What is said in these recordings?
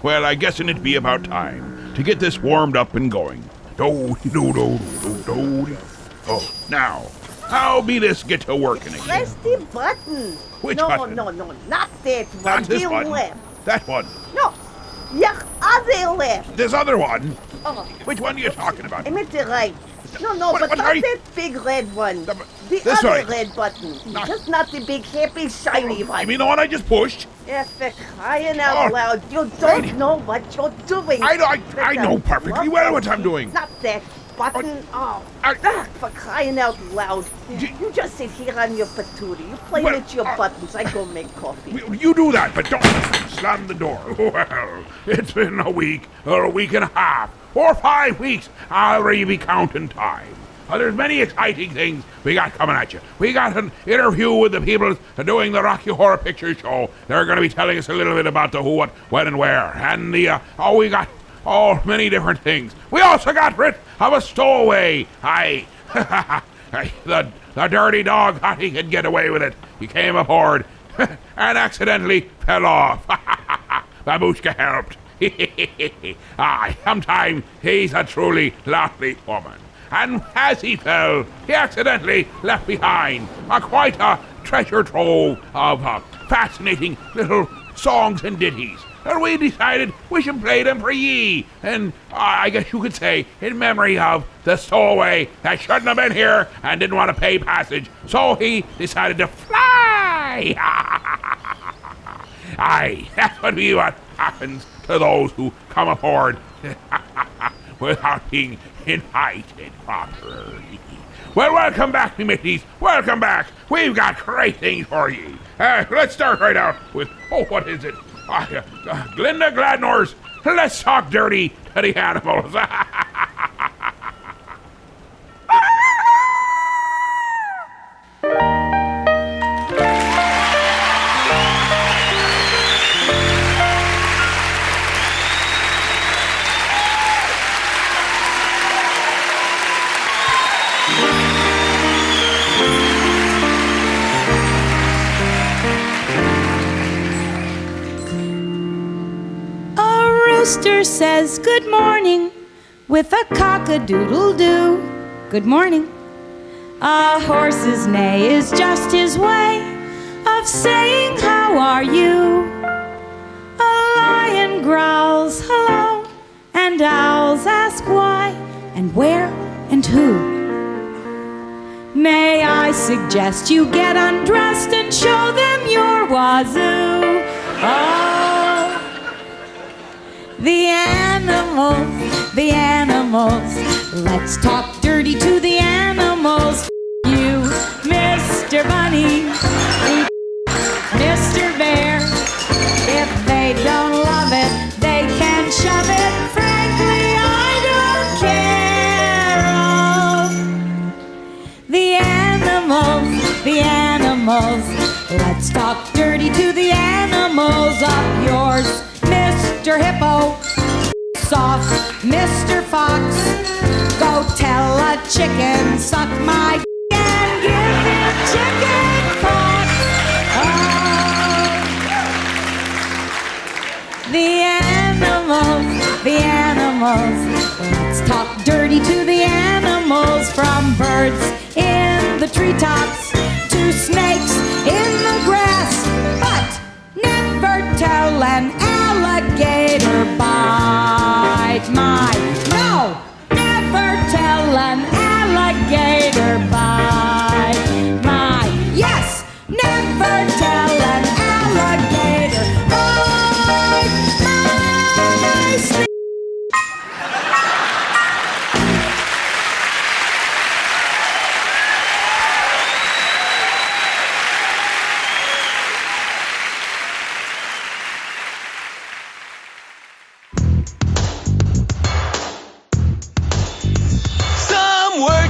Well, I guess it'd be about time to get this warmed up and going. Do-do-do-do-do-do. Oh, now, how be this get to working again? Press the button. Which no, button? No, not that one. Not this the button. left. That one. No, your other left. This other one. Oh, Which one are you talking about? I meant the right. No, What but are not you- that big red one. The- The this other way. red button. Not- Just not the big, happy, shiny one. You mean the one I just pushed? Yeah, for crying out Oh, loud. You righty. don't know what you're doing. I know perfectly well what I'm doing. Not that button. For crying out loud. You just sit here on your patootie. You play Well, with your buttons. I go make coffee. You do that, but don't slam the door. Well, it's been a week, or a week and a half, or 5 weeks. I'll really be counting time. There's many exciting things we got coming at you. We got an interview with the people doing the Rocky Horror Picture Show. They're going to be telling us a little bit about the who, what, when, and where. And we got many different things. We also got rid of a stowaway. Aye. The dirty dog thought he could get away with it. He came aboard and accidentally fell off. Babushka helped. Aye, sometimes he's a truly lovely woman. And as he fell, he accidentally left behind quite a treasure trove of fascinating little songs and ditties. And we decided we should play them for ye. And I guess you could say in memory of the stowaway that shouldn't have been here and didn't want to pay passage. So he decided to fly. Aye, that's what happens to those who come aboard without being invited properly. Well, welcome back, me mateys. Welcome back. We've got great things for ye. Let's start right out with, what is it? Glinda Gladnor's Let's Talk Dirty to the Animals. Rooster says good morning with a cock-a-doodle-doo. Good morning. A horse's neigh is just his way of saying how are you. A lion growls hello, and owls ask why and where and who. May I suggest you get undressed and show them your wazoo? Oh, the animals, let's talk dirty to the animals. You, Mr. Bunny, Mr. Bear, if they don't love it, they can shove it. Frankly, I don't care. Oh, the animals, let's talk dirty to the animals. Up yours, Mr. Hippo, soft Mr. Fox, go tell a chicken, suck my and give him chicken pox. Oh, the animals, let's talk dirty to the animals. From birds in the treetops to snakes in the grass, but never tell an alligator bite my. No, never tell an alligator bite my. Yes, never tell an alligator bite my snake.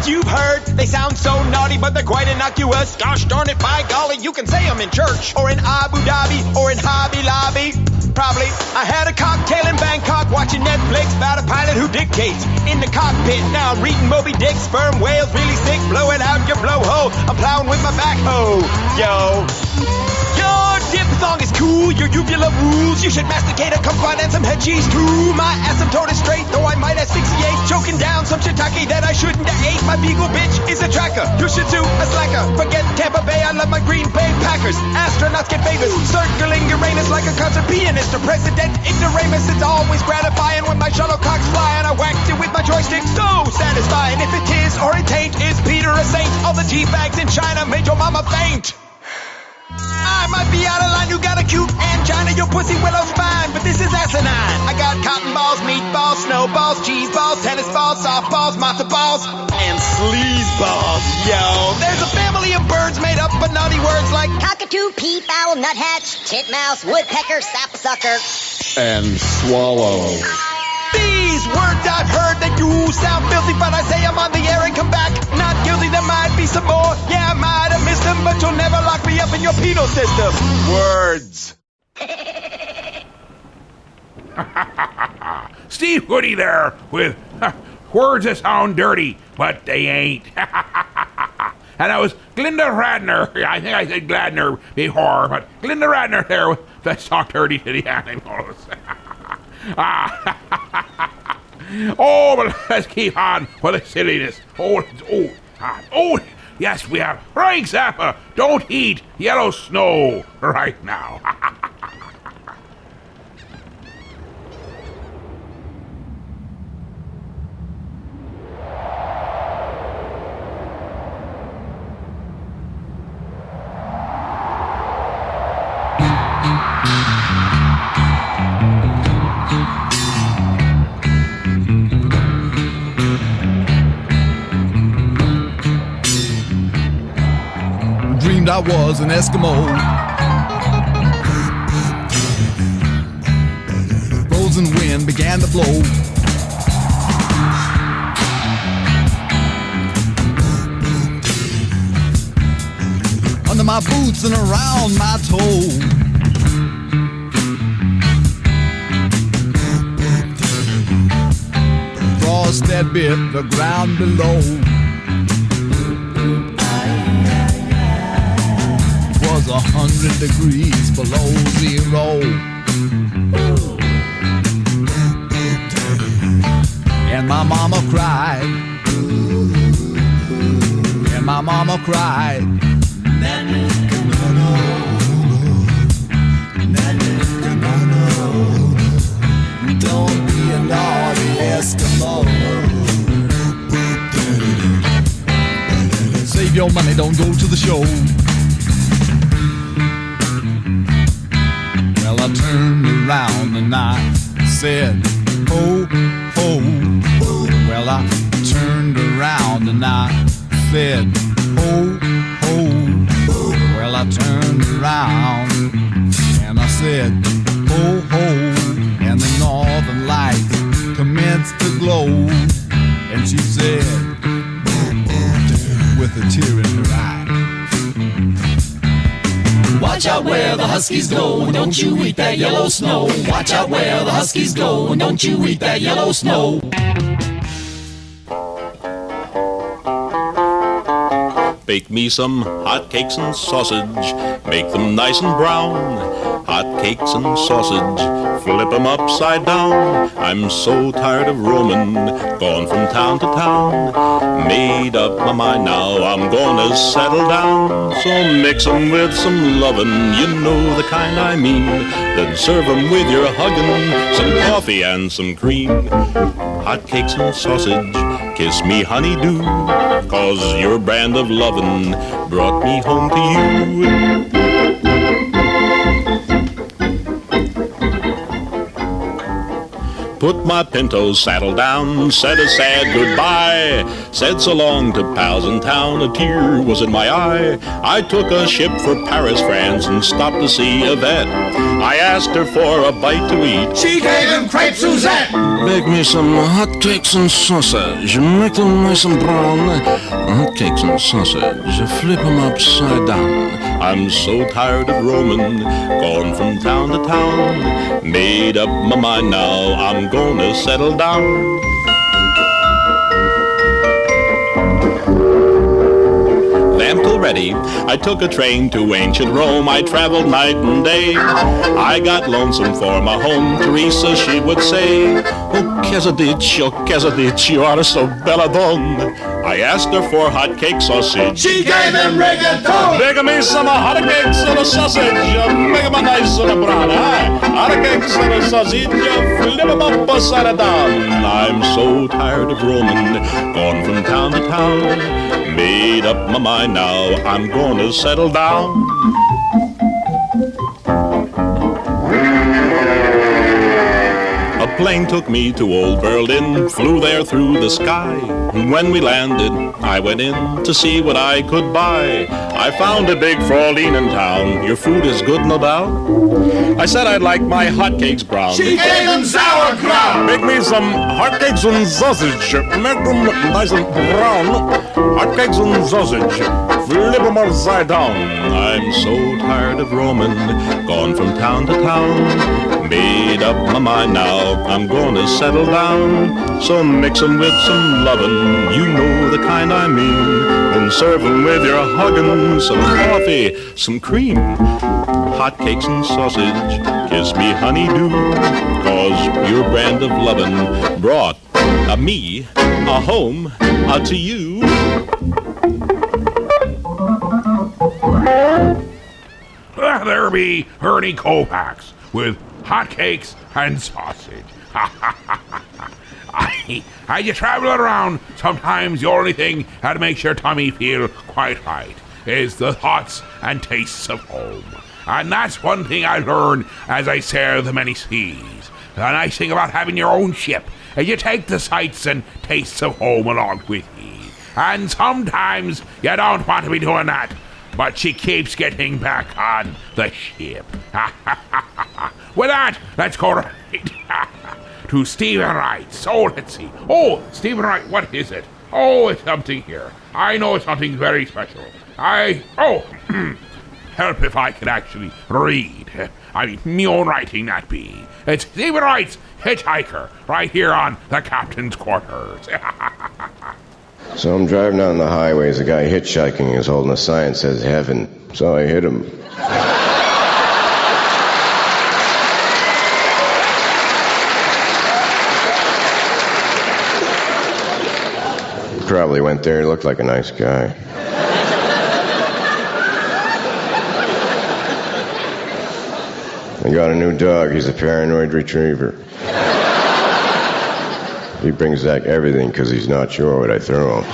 You've heard, they sound so naughty, but they're quite innocuous. Gosh darn it, by golly, you can say them in church, or in Abu Dhabi, or in Hobby Lobby. Probably, I had a cocktail in Bangkok, watching Netflix about a pilot who dictates in the cockpit. Now I'm reading Moby Dick, sperm whales really sick, blowing out your blowhole. I'm plowing with my backhoe, yo. Your diphthong is cool. cool your uvula rules. You should masticate a kumquat and some head cheese too. My asymptote is straight, though I might asphyxiate. Choking down some shiitake that I shouldn't have ate. My beagle bitch is a tracker. You should sue a slacker. Forget Tampa Bay, I love my Green Bay Packers. Astronauts get famous, circling Uranus like a concert pianist or president ignoramus. It's always gratifying when my shuttlecock's fly and I whacked it with my joystick. So satisfying. If it is or it ain't, is Peter a saint? All the G-bags in China made your mama faint. I might be out of line, you got a cute angina, your pussy willow's fine, but this is asinine. I got cotton balls, meatballs, snowballs, cheese balls, tennis balls, softballs, matzo balls, and sleaze balls, yo. There's a family of birds made up of naughty words like cockatoo, peafowl, nuthatch, titmouse, woodpecker, sapsucker, and swallow. These words I've heard that you sound filthy, but I say I'm on the air and come back not guilty. There might be some more, yeah, I might have missed them, but you'll never lock me up in your penal system. Words. Steve Goody there with words that sound dirty, but they ain't. And that was Glinda Radner. I think I said Gladner before, but Glinda Radner there with Let's Talk Dirty to the Animals. Oh, but let's keep on with the silliness. Oh, yes, we have Frank Zappa. Don't eat yellow snow right now. I was an Eskimo. Frozen wind began to blow. Under my boots and around my toe. Frost that bit the ground below. Was 100 degrees below zero. And my mama cried. And my mama cried. Don't be a naughty Eskimo. Save your money, don't go to the show. Well, I turned around and I said, ho, ho. Well, I turned around and I said, ho, ho. Well, I turned around and I said, ho, ho. And the northern lights commenced to glow. And she said, with a tear in her eye, watch out where the Huskies go, and don't you eat that yellow snow. Watch out where the Huskies go, and don't you eat that yellow snow. Bake me some hotcakes and sausage, make them nice and brown. Hotcakes and sausage, flip them upside down. I'm so tired of roaming, going from town to town. Made up my mind now, I'm gonna settle down. So mix 'em with some lovin', you know the kind I mean. Then serve 'em with your huggin', some coffee and some cream. Hotcakes and sausage, kiss me honey-do, 'cause your brand of lovin' brought me home to you. Put my pinto saddle down, said a sad goodbye, said so long to pals in town, a tear was in my eye. I took a ship for Paris, France, and stopped to see Yvette. I asked her for a bite to eat. She gave him crepe Suzette. Bake me some hotcakes and sausage, make them nice and brown. Hotcakes and sausage, flip them upside down. I'm so tired of roaming, going from town to town. Made up my mind now, I'm gonna settle down. ample ready. I took a train to ancient Rome. I traveled night and day. I got lonesome for my home. Teresa, she would say, oh, Quesadich, you are so belladonna. I asked her for hot cake sausage. She gave him reggaeton. Make me some hot cakes and a sausage. Make them a nice and a brown. Hot cakes and a sausage. Flip them up upside down. I'm so tired of roaming, gone from town to town. Made up my mind now, I'm gonna settle down. A plane took me to old Berlin, flew there through the sky. When we landed, I went in to see what I could buy. I found a big Fraulein in town. Your food is good, no doubt? I said I'd like my hotcakes brown. She gave him sauerkraut. Make me some hotcakes and sausage. Make them nice and brown. Hotcakes and sausage. Flip them upside down. I'm so tired of roaming, gone from town to town. Made up my mind now, I'm gonna settle down. So mix 'em with some lovin', you know the kind I mean. And serve 'em with your huggin', some coffee, some cream. Hotcakes and sausage, kiss me honey-do. 'Cause your brand of lovin' brought me a home to you. There be Ernie Kovacs with hotcakes and sausage. As you travel around, sometimes the only thing that makes your tummy feel quite right is the thoughts and tastes of home. And that's one thing I learned as I sailed the many seas. The nice thing about having your own ship is you take the sights and tastes of home along with you. And sometimes you don't want to be doing that, but she keeps getting back on the ship. With that, let's go right to Stephen Wright. So let's see. Oh, Stephen Wright, what is it? Oh, it's something here. I know it's something very special. Help if I can actually read. I mean, me own writing that be. It's Stephen Wright's Hitchhiker, right here on the captain's quarters. So I'm driving down the highway as a guy hitchhiking is holding a sign that says heaven. So I hit him. Probably went there, he looked like a nice guy. I got a new dog, he's a paranoid retriever. He brings back everything because he's not sure what I throw him.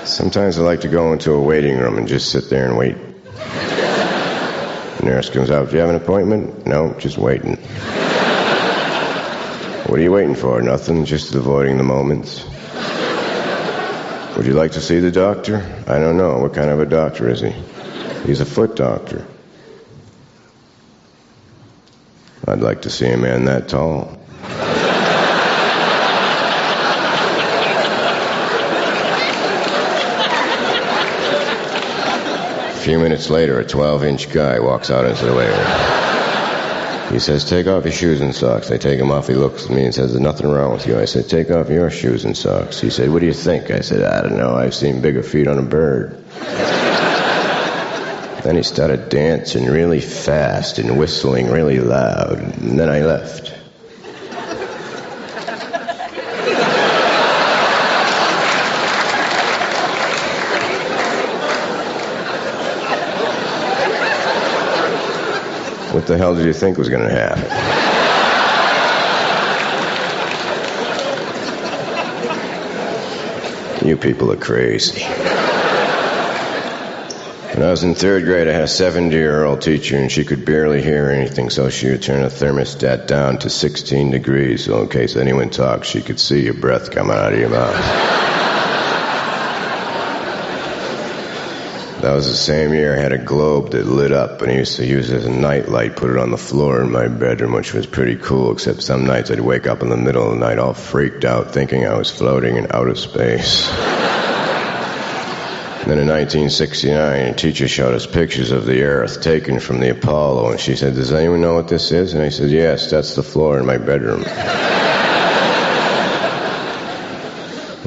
Sometimes I like to go into a waiting room and just sit there and wait. The nurse comes out, do you have an appointment? No, just waiting. What are you waiting for? Nothing, just avoiding the moments. Would you like to see the doctor? I don't know. What kind of a doctor is he? He's a foot doctor. I'd like to see a man that tall. A few minutes later, a 12-inch guy walks out into the waiting room. He says, take off your shoes and socks. I take them off. He looks at me and says, there's nothing wrong with you. I said, take off your shoes and socks. He said, what do you think? I said, I don't know. I've seen bigger feet on a bird. Then he started dancing really fast and whistling really loud. And then I left. What the hell did you think was going to happen? You people are crazy. When I was in third grade, I had a 70-year-old teacher, and she could barely hear anything, so she would turn the thermostat down to 16 degrees, so in case anyone talked, she could see your breath coming out of your mouth. That was the same year I had a globe that lit up, and I used to use it as a nightlight, put it on the floor in my bedroom, which was pretty cool, except some nights I'd wake up in the middle of the night all freaked out, thinking I was floating in outer space. Then in 1969, a teacher showed us pictures of the Earth taken from the Apollo, and she said, does anyone know what this is? And I said, yes, that's the floor in my bedroom.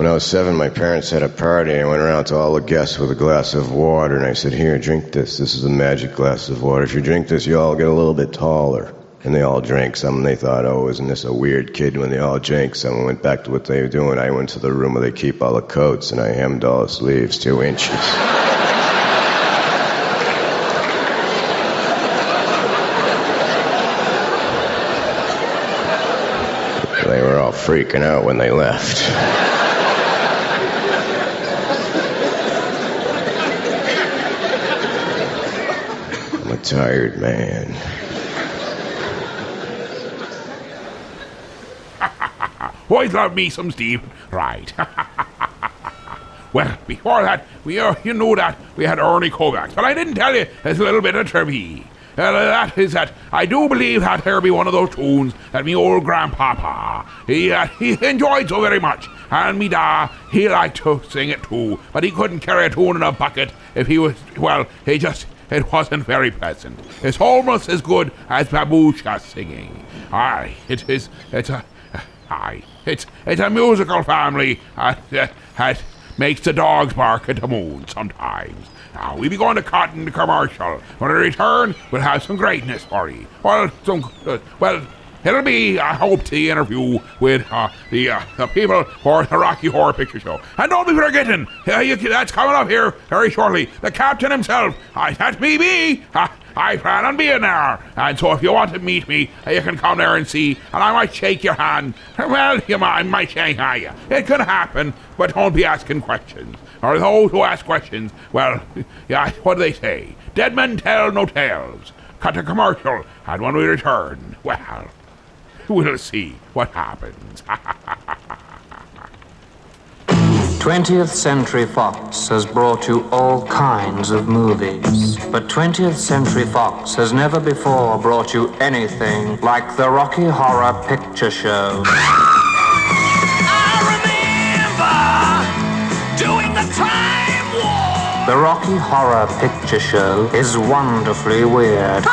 When I was 7, my parents had a party. I went around to all the guests with a glass of water, and I said, here, drink this. This is a magic glass of water. If you drink this, you all get a little bit taller. And they all drank some, and they thought, oh, isn't this a weird kid? When they all drank some and went back to what they were doing, I went to the room where they keep all the coats, and I hemmed all the sleeves 2 inches. They were all freaking out when they left. I'm a tired man. Always loved me some Steve. Right. Well, before that, you know that we had Ernie Kovacs, but I didn't tell you there's a little bit of trivia. That is that I do believe that there be one of those tunes that me old grandpapa, he enjoyed so very much. And me da, he liked to sing it too, but he couldn't carry a tune in a bucket if he was, well, it wasn't very pleasant. It's almost as good as Babusha singing. It's a musical family that makes the dogs bark at the moon sometimes. Now, we'll be going to cut in the commercial. When we return, we'll have some greatness for you. Well, it'll be, I hope, the interview with the people for the Rocky Horror Picture Show. And don't be forgetting, that's coming up here very shortly. The captain himself, that's me. I plan on being there. And so if you want to meet me, you can come there and see. And I might shake your hand. Well, I might Shanghai you. It could happen, but don't be asking questions. Or those who ask questions, well, yeah, what do they say? Dead men tell no tales. Cut a commercial, and when we return, well, we'll see what happens. 20th Century Fox has brought you all kinds of movies. But 20th Century Fox has never before brought you anything like the Rocky Horror Picture Show. The Rocky Horror Picture Show is wonderfully weird.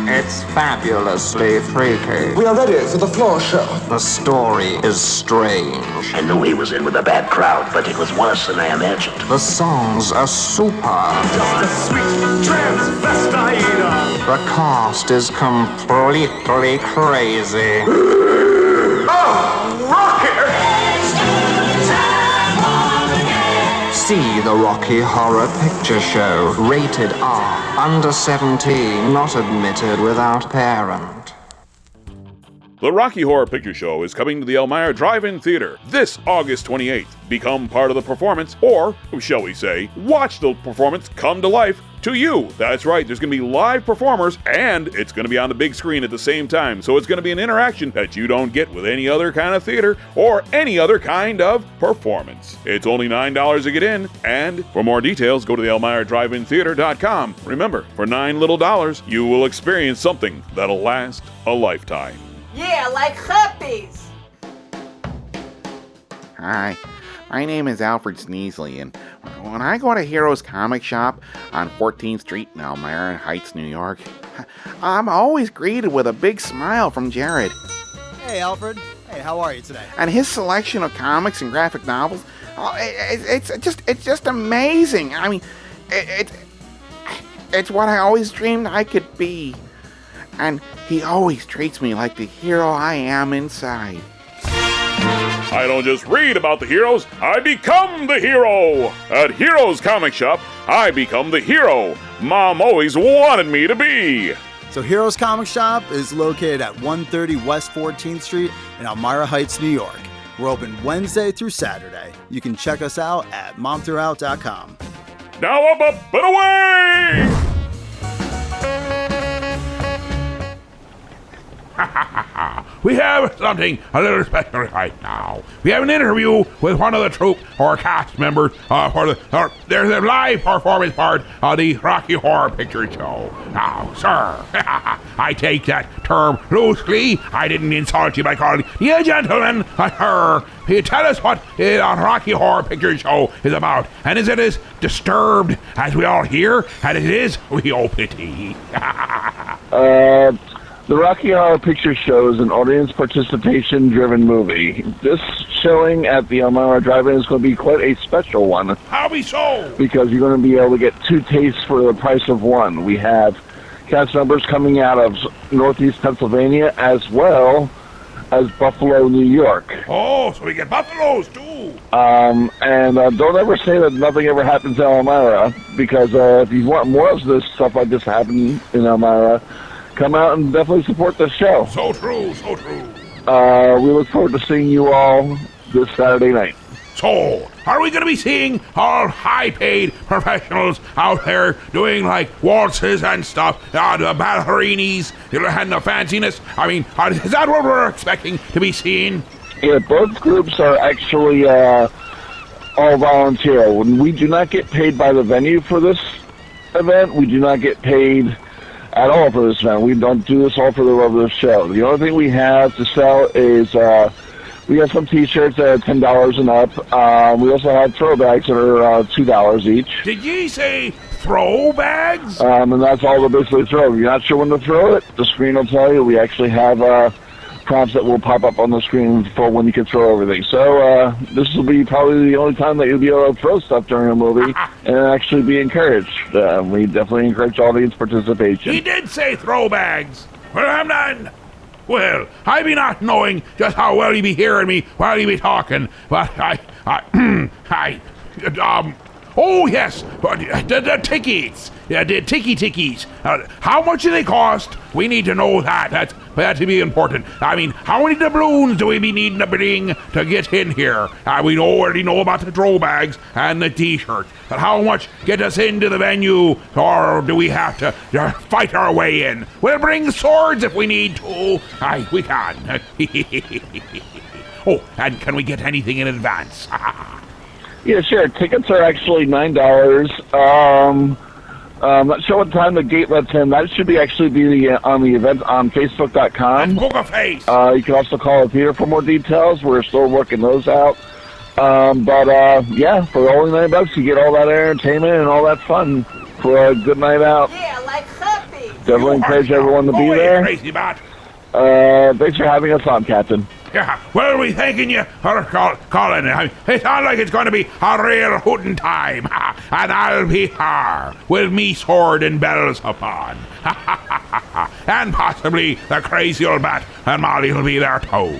It's fabulously freaky. We are ready for the floor show. The story is strange. I knew he was in with a bad crowd, but it was worse than I imagined. The songs are super. Just a sweet transvestite. The cast is completely crazy. Oh, Rocky! See the Rocky Horror Picture Show, rated R, under 17, not admitted without parent. The Rocky Horror Picture Show is coming to the Elmira Drive-In Theater this August 28th. Become part of the performance, or, shall we say, watch the performance come to life to you. That's right, there's going to be live performers, and it's going to be on the big screen at the same time, so it's going to be an interaction that you don't get with any other kind of theater or any other kind of performance. It's only $9 to get in, and for more details, go to the ElmiraDrive-In-Theater.com. Remember, for $9 little, you will experience something that'll last a lifetime. Yeah, like herpes. Hi, my name is Alfred Sneasley, and when I go to Heroes Comic Shop on 14th Street in Elmira Heights, New York, I'm always greeted with a big smile from Jared. Hey, Alfred. Hey, how are you today? And his selection of comics and graphic novels, it's just amazing. I mean, it's what I always dreamed I could be. And he always treats me like the hero I am inside. I don't just read about the heroes, I become the hero! At Heroes Comic Shop, I become the hero Mom always wanted me to be! So Heroes Comic Shop is located at 130 West 14th Street in Elmira Heights, New York. We're open Wednesday through Saturday. You can check us out at momthroughout.com. Now up and away! We have something a little special right now. We have an interview with one of the troupe or cast members there's a live performance part of the Rocky Horror Picture Show. Now, sir, I take that term loosely. I didn't insult you by calling you a gentleman, sir. Tell us what the Rocky Horror Picture Show is about, and is it as disturbed as we all hear, and it is, we all pity. The Rocky Horror Picture Show is an audience participation-driven movie. This showing at the Elmira Drive-In is going to be quite a special one. How be so? Because you're going to be able to get 2 tastes for the price of 1. We have cast members coming out of Northeast Pennsylvania as well as Buffalo, New York. Oh, so we get buffaloes too. And don't ever say that nothing ever happens in Elmira, because if you want more of this stuff like this happening in Elmira, come out and definitely support the show. So true, so true. We look forward to seeing you all this Saturday night. So, are we going to be seeing all high-paid professionals out there doing, like, waltzes and stuff, the ballerinis and the fanciness? I mean, is that what we're expecting to be seeing? Yeah, both groups are actually all volunteer. We do not get paid by the venue for this event. We do not get paid at all for this event. We don't do this all for the love of the show. The only thing we have to sell is we have some T-shirts that are $10 and up. We also have throw bags that are $2 each. Did you say throw bags? And that's all the basically throw. If you're not sure when to throw it, the screen will tell you. We actually have prompts that will pop up on the screen for when you can throw everything. So this will be probably the only time that you'll be able to throw stuff during a movie and actually be encouraged. We definitely encourage audience participation. He did say throw bags. Well, I'm done. Well, I be not knowing just how well you be hearing me while you be talking, but oh yes, the tickies, the tickies. How much do they cost? We need to know that. That's to be important. I mean, how many doubloons do we be needing to bring to get in here? We already know about the throw bags and the T-shirt, but how much get us into the venue, or do we have to fight our way in? We'll bring swords if we need to. Aye, we can. Oh, and can we get anything in advance? Yeah, sure. Tickets are actually $9. I'm not sure what time the gate lets in. That should be on the event on Facebook.com. Book a face. You can also call up here for more details. We're still working those out. Yeah, for only $9, you get all that entertainment and all that fun for a good night out. Yeah, like happy. Definitely encourage everyone to be there. Crazy bat. Thanks for having us on, Captain. Yeah, well, we thanking you for calling. It sounds like it's going to be a real hootin' time, and I'll be here with me sword and bells upon. And possibly the crazy old bat and Molly will be there too.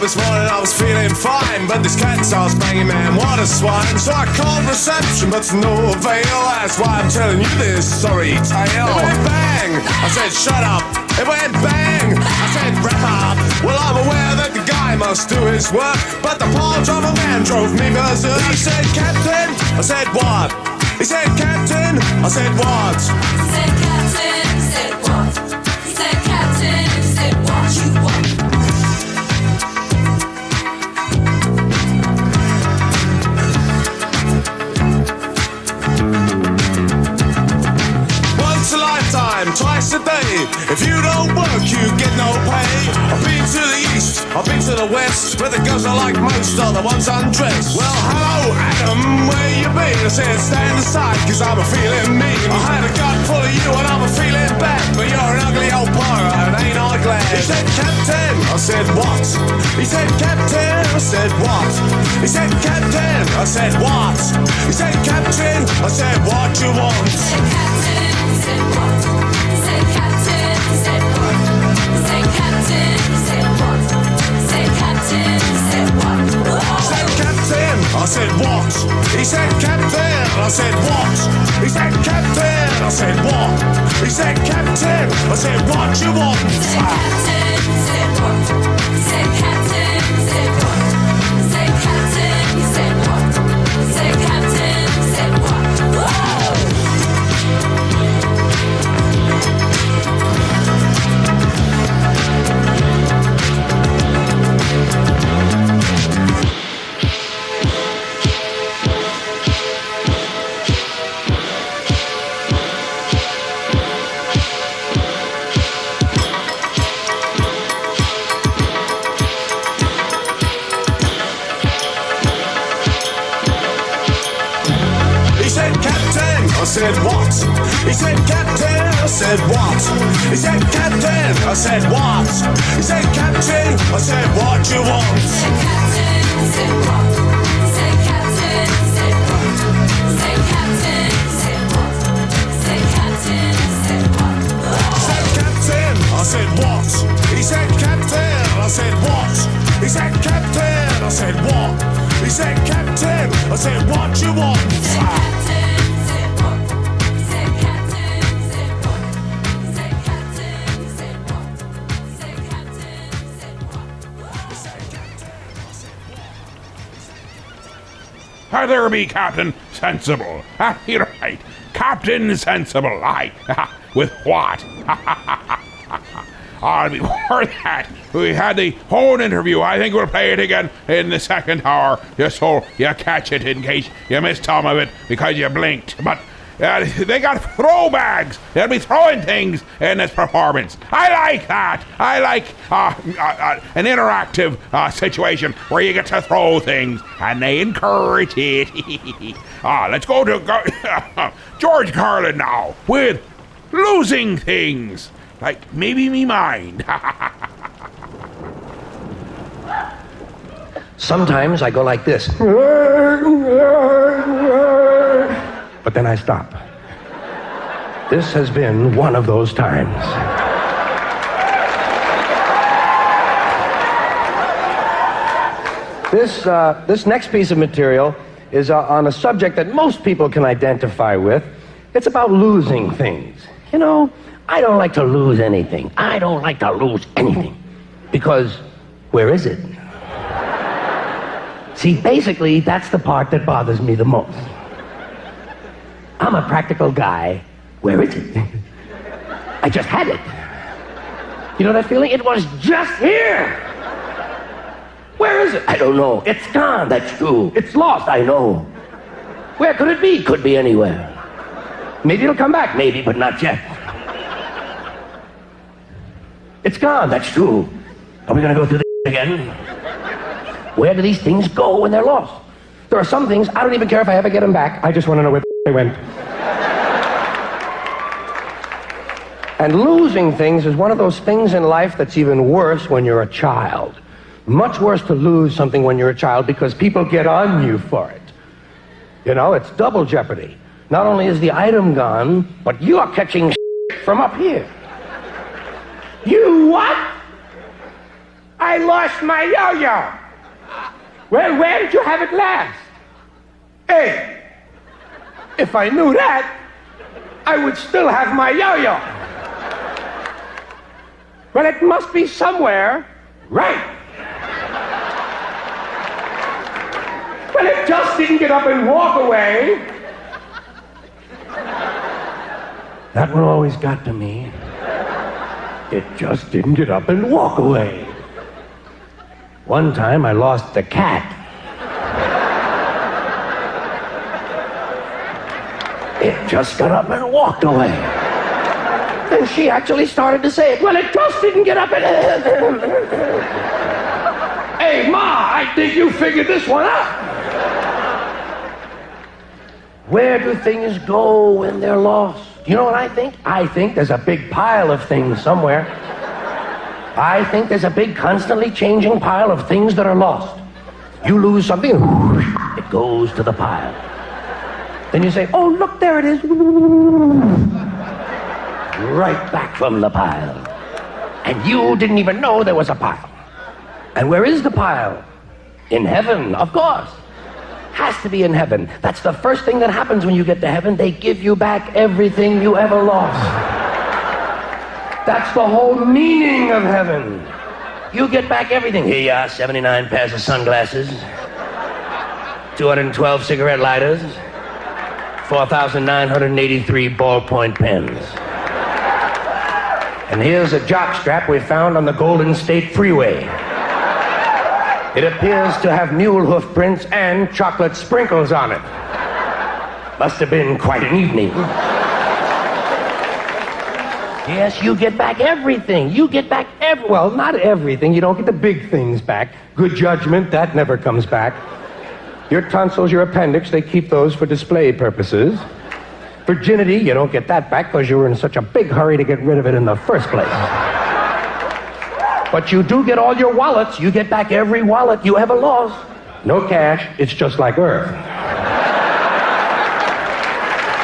This morning I was feeling fine, but this cat starts banging, man, what a swine. So I called reception, but to no avail. That's why I'm telling you this sorry tale. It went bang, I said shut up. It went bang, I said wrap up. Well, I'm aware that the guy must do his work, but the paw of a man drove me berserk. He said, Captain, I said what? He said, Captain, I said what? He said, Captain, he said what? He said, Captain, he said what? You what? Twice a day. If you don't work, you get no pay. I've been to the east, I've been to the west, where the girls are like most are the ones undressed. Well, hello, Adam, where you been? I said, stand aside, cause I'm a feeling mean. I had a gut full of you and I'm a feeling bad, but you're an ugly old pirate, and ain't I glad? He said, Captain, I said, what? He said, Captain, I said, what? He said, Captain, I said, what? He said, Captain, I said, what you want? He said, Captain, he said, what? He said, Captain, he said, what? He said, Captain, he said, what? He said, Captain, he said, what? He said, Captain, I said, what? He said, Captain, I said, what? He said, Captain, I said, what? He said, Captain, I said, what you want? He said, Captain, he said, what? He said, Captain, he said, what? He said, Captain, I said, what? He said, Captain, I said, what? He said, Captain, I said, what you want? He said, Captain, I said, what? He said, Captain, I said, what? He said, Captain, I said, what? He said, Captain, I said, what? He said, Captain, I said, what? He said, Captain, I said, what? He said, Captain, I said, what? He said, Captain, I said, what you want? He said, Captain, I said, what? He said, Captain, I said, what? He said, Captain, I said, what? He said, Captain, I said, what? He said, Captain, I said, what? There be Captain Sensible. You're right. Captain Sensible. Aye. With what? Before that, we had the whole interview. I think we'll play it again in the second hour, just so you catch it in case you missed some of it because you blinked. But they got throwbags. They'll be throwing things in this performance. I like that. I like an interactive situation where you get to throw things, and they encourage it. Let's go to George Carlin now with Losing Things. Like maybe me mind. Sometimes I go like this. But then I stop. This has been one of those times. This next piece of material is on a subject that most people can identify with. It's about losing things. You know, I don't like to lose anything. I don't like to lose anything. Because where is it? See, basically, that's the part that bothers me the most. I'm a practical guy. Where is it? I just had it. You know that feeling? It was just here. Where is it? I don't know. It's gone, that's true. It's lost, I know. Where could it be? Could be anywhere. Maybe it'll come back, maybe, but not yet. It's gone, that's true. Are we gonna go through this again? Where do these things go when they're lost? There are some things, I don't even care if I ever get them back. I just want to know where they went. And losing things is one of those things in life that's even worse when you're a child. Much worse to lose something when you're a child because people get on you for it. You know, it's double jeopardy. Not only is the item gone, but you're catching from up here. You what? I lost my yo-yo. Well, where did you have it last? Hey, if I knew that, I would still have my yo-yo. Well, it must be somewhere, right? Well, it just didn't get up and walk away. That one always got to me. It just didn't get up and walk away. One time I lost the cat. It just got up and walked away. And she actually started to say it. Well, it just didn't get up and... Hey, Ma, I think you figured this one out. Where do things go when they're lost? You know what I think? I think there's a big pile of things somewhere. I think there's a big, constantly changing pile of things that are lost. You lose something, it goes to the pile. Then you say, oh, look, there it is. Right back from the pile. And you didn't even know there was a pile. And where is the pile? In heaven, of course. Has to be in heaven. That's the first thing that happens when you get to heaven. They give you back everything you ever lost. That's the whole meaning of heaven. You get back everything. Here you are, 79 pairs of sunglasses, 212 cigarette lighters, 4,983 ballpoint pens. And here's a jockstrap we found on the Golden State Freeway. It appears to have mule hoof prints and chocolate sprinkles on it. Must have been quite an evening. Yes, you get back everything. You get back well, not everything. You don't get the big things back. Good judgment, that never comes back. Your tonsils, your appendix, they keep those for display purposes. Virginity, you don't get that back because you were in such a big hurry to get rid of it in the first place. But you do get all your wallets. You get back every wallet you ever lost. No cash. It's just like Earth.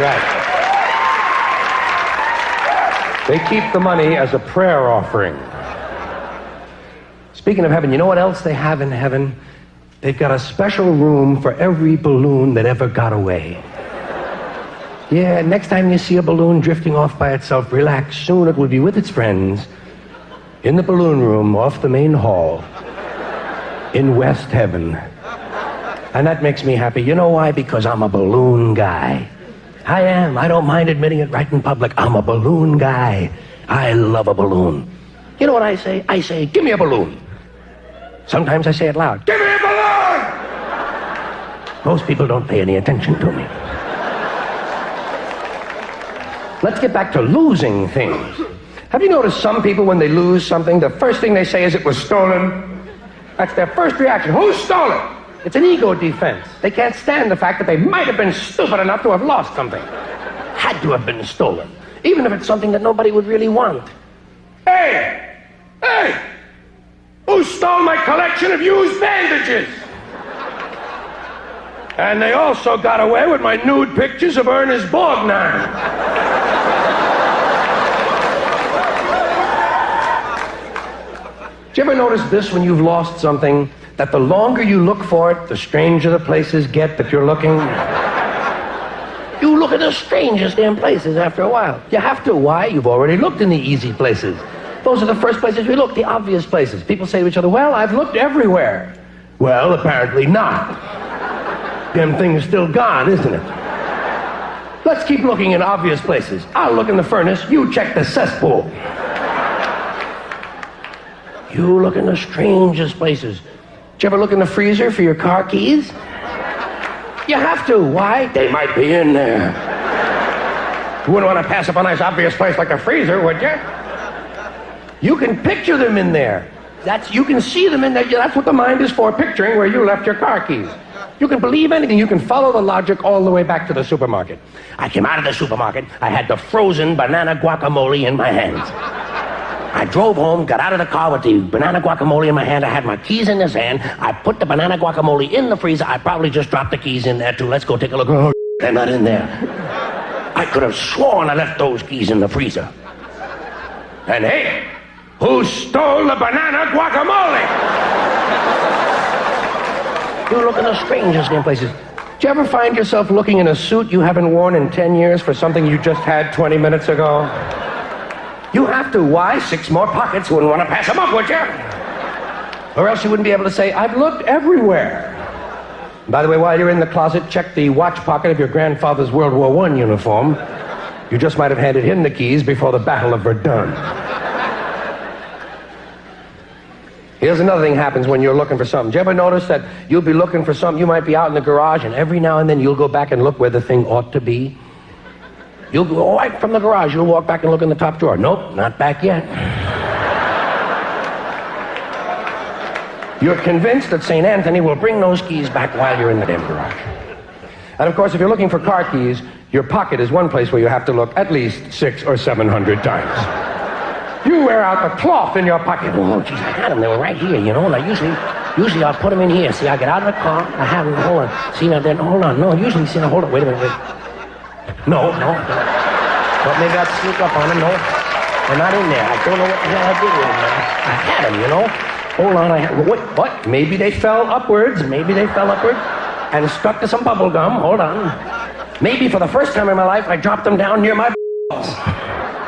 Right. They keep the money as a prayer offering. Speaking of heaven, you know what else they have in heaven? They've got a special room for every balloon that ever got away. Yeah, next time you see a balloon drifting off by itself, relax. Soon it will be with its friends in the balloon room off the main hall in West Heaven. And that makes me happy. You know why? Because I'm a balloon guy. I am. I don't mind admitting it right in public. I'm a balloon guy. I love a balloon. You know what I say? I say, give me a balloon. Sometimes I say it loud. Give me a balloon! Most people don't pay any attention to me. Let's get back to losing things. Have you noticed some people, when they lose something, the first thing they say is it was stolen? That's their first reaction. Who stole it? It's an ego defense. They can't stand the fact that they might have been stupid enough to have lost something. Had to have been stolen. Even if it's something that nobody would really want. Hey! Hey! Who stole my collection of used bandages? And they also got away with my nude pictures of Ernest Borgnine. Do you ever notice this when you've lost something? That the longer you look for it, the stranger the places get that you're looking. You look at the strangest damn places after a while. You have to. Why? You've already looked in the easy places. Those are the first places we look, the obvious places. People say to each other, well, I've looked everywhere. Well, apparently not. Damn thing is still gone, isn't it? Let's keep looking in obvious places. I'll look in the furnace, you check the cesspool. You look in the strangest places. Did you ever look in the freezer for your car keys? You have to. Why? They might be in there. You wouldn't want to pass up a nice obvious place like the freezer, would you? You can picture them in there. You can see them in there. That's what the mind is for, picturing where you left your car keys. You can believe anything. You can follow the logic all the way back to the supermarket. I came out of the supermarket. I had the frozen banana guacamole in my hands. I drove home, got out of the car with the banana guacamole in my hand. I had my keys in this hand. I put the banana guacamole in the freezer. I probably just dropped the keys in there, too. Let's go take a look. Oh, they're not in there. I could have sworn I left those keys in the freezer. And hey, who stole the banana guacamole? You look in the strangest damn places. Do you ever find yourself looking in a suit you haven't worn in 10 years for something you just had 20 minutes ago? You have to. Why? 6 more pockets. Wouldn't want to pass them up, would you? Or else you wouldn't be able to say, I've looked everywhere. By the way, while you're in the closet, check the watch pocket of your grandfather's World War I uniform. You just might have handed him the keys before the Battle of Verdun. Here's another thing happens when you're looking for something. Do you ever notice that you'll be looking for something, you might be out in the garage, and every now and then you'll go back and look where the thing ought to be? You'll go right from the garage, you'll walk back and look in the top drawer. Nope, not back yet. You're convinced that St. Anthony will bring those keys back while you're in the damn garage. And of course, if you're looking for car keys, your pocket is one place where you have to look at least 600 or 700 times. You wear out the cloth in your pocket. Oh, geez, I had them. They were right here, you know. And I usually I'll put them in here. See, I get out of the car, I have them. Hold on. See, now then, hold on. No, usually, see, now hold on. Wait a minute, wait. No. But maybe I'd sneak up on them. No, they're not in there. I don't know what the hell I did with them. I had them, you know. Hold on, what? Maybe they fell upwards. And stuck to some bubble gum. Hold on. Maybe for the first time in my life, I dropped them down near my balls.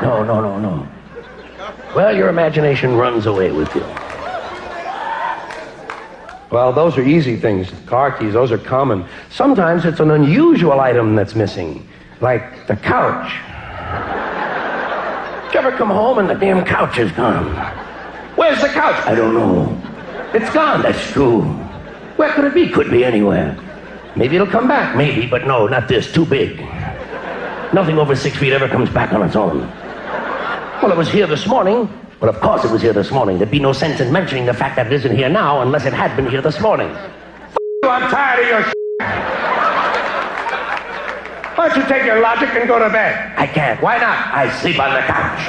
No. Well, your imagination runs away with you. Well, those are easy things. Car keys, those are common. Sometimes it's an unusual item that's missing. Like the couch. Did you ever come home and the damn couch is gone? Where's the couch? I don't know. It's gone, that's true. Where could it be? Could be anywhere. Maybe it'll come back. Maybe, but no, not this. Too big. Nothing over 6 feet ever comes back on its own. Well, it was here this morning. Well, of course it was here this morning. There'd be no sense in mentioning the fact that it isn't here now unless it had been here this morning. F*** you, I'm tired of your shit. Why don't you take your logic and go to bed? I can't. Why not? I sleep on the couch.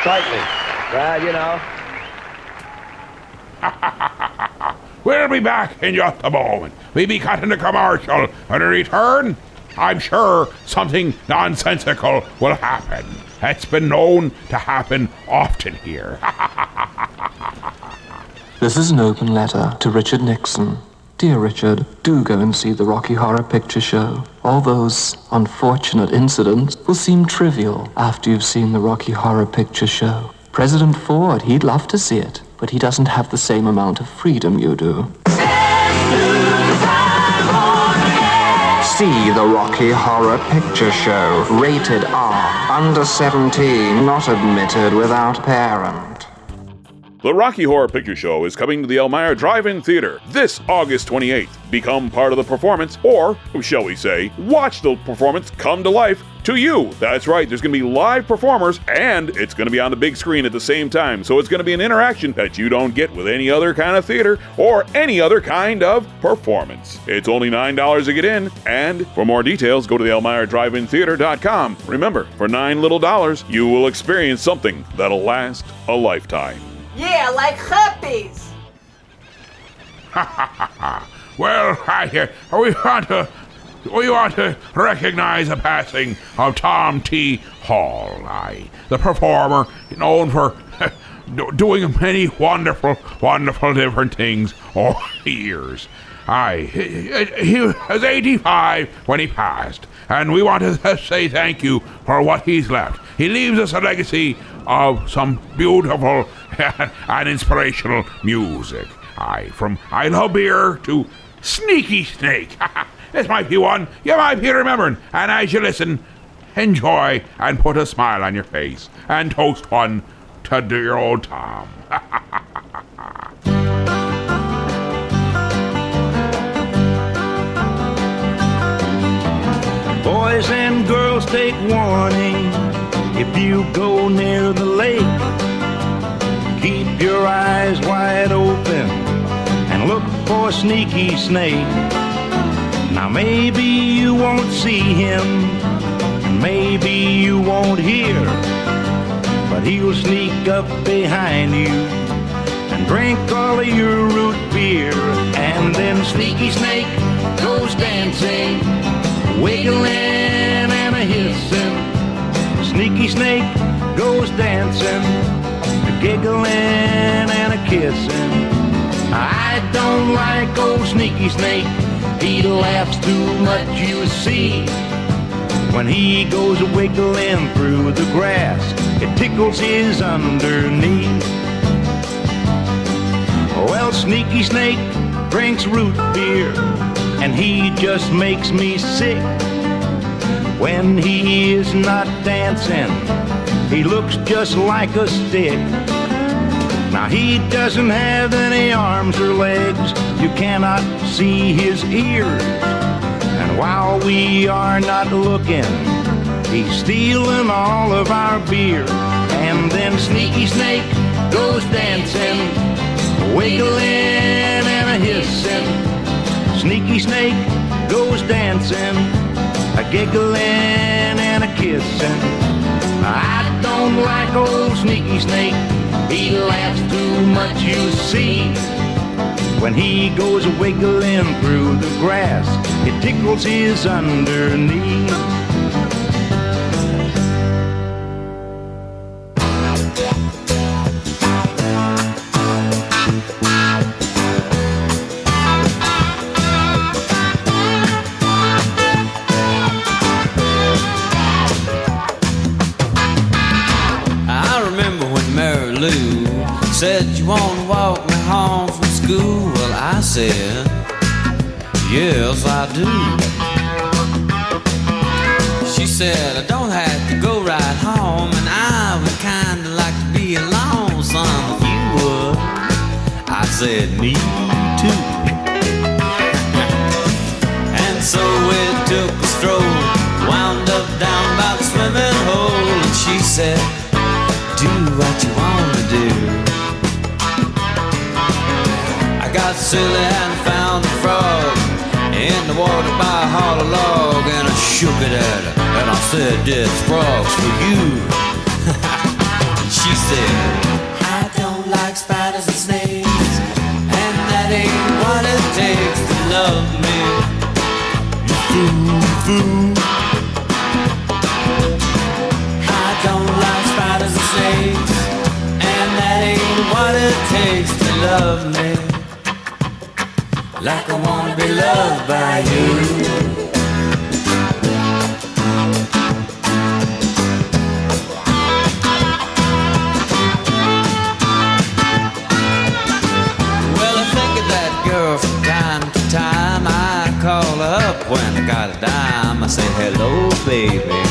Slightly. Well, you know. We'll be back in just a moment. We'll be cutting the commercial. When we return, I'm sure something nonsensical will happen. It's been known to happen often here. This is an open letter to Richard Nixon. Dear Richard, do go and see the Rocky Horror Picture Show. All those unfortunate incidents will seem trivial after you've seen the Rocky Horror Picture Show. President Ford, he'd love to see it, but he doesn't have the same amount of freedom you do. See the Rocky Horror Picture Show. Rated R. Under 17. Not admitted without parent. The Rocky Horror Picture Show is coming to the Elmira Drive-In Theater this August 28th. Become part of the performance, or, shall we say, watch the performance come to life to you. That's right, there's going to be live performers, and it's going to be on the big screen at the same time, so it's going to be an interaction that you don't get with any other kind of theater or any other kind of performance. It's only $9 to get in, and for more details, go to the ElmiraDrive-In-Theater.com. Remember, for $9 little, you will experience something that'll last a lifetime. Yeah, like herpes. Well, we want to recognize the passing of Tom T. Hall, the performer known for doing many wonderful different things over the years. He was 85 when he passed, and we want to say thank you for what he's left. He leaves us a legacy of some beautiful and inspirational music. From I Love Beer to Sneaky Snake. This might be one you might be remembering, and as you listen, enjoy and put a smile on your face, and toast one to dear old Tom. Boys and girls, take warning. If you go near the lake, keep your eyes wide open and look for Sneaky Snake. Now maybe you won't see him, and maybe you won't hear, but he'll sneak up behind you and drink all of your root beer. And then Sneaky Snake goes dancing, wiggling and a hissing. Sneaky Snake goes dancing, giggling and a kissing. I don't like old Sneaky Snake. He laughs too much, you see. When he goes wiggling through the grass, it tickles his underneath. Well, Sneaky Snake drinks root beer, and he just makes me sick. When he is not dancing, he looks just like a stick. Now he doesn't have any arms or legs, you cannot see his ears. And while we are not looking, he's stealing all of our beer. And then Sneaky Snake goes dancing, wiggling and a hissing. Sneaky Snake goes dancing, a giggling and a kissing. I don't like old Sneaky Snake. He laughs too much, you see. When he goes wiggling through the grass, it tickles his underneath. Said you wanna walk me home from school. Well, I said, yes, I do. She said, I don't have to go right home, and I would kinda like to be alone, son, if you would. I said, me too. And so we took a stroll, wound up down by the swimming hole, and she said, do what you wanna do. I got silly and found a frog in the water by a hollow log, and I shook it at her and I said, "This frog's for you." She said, "I don't like spiders and snakes, and that ain't what it takes to love me. You fool, fool. I don't like spiders and snakes, and that ain't what it takes to love me. Like I wanna be loved by you." Well, I think of that girl from time to time. I call her up when I got a dime. I say, "Hello, baby."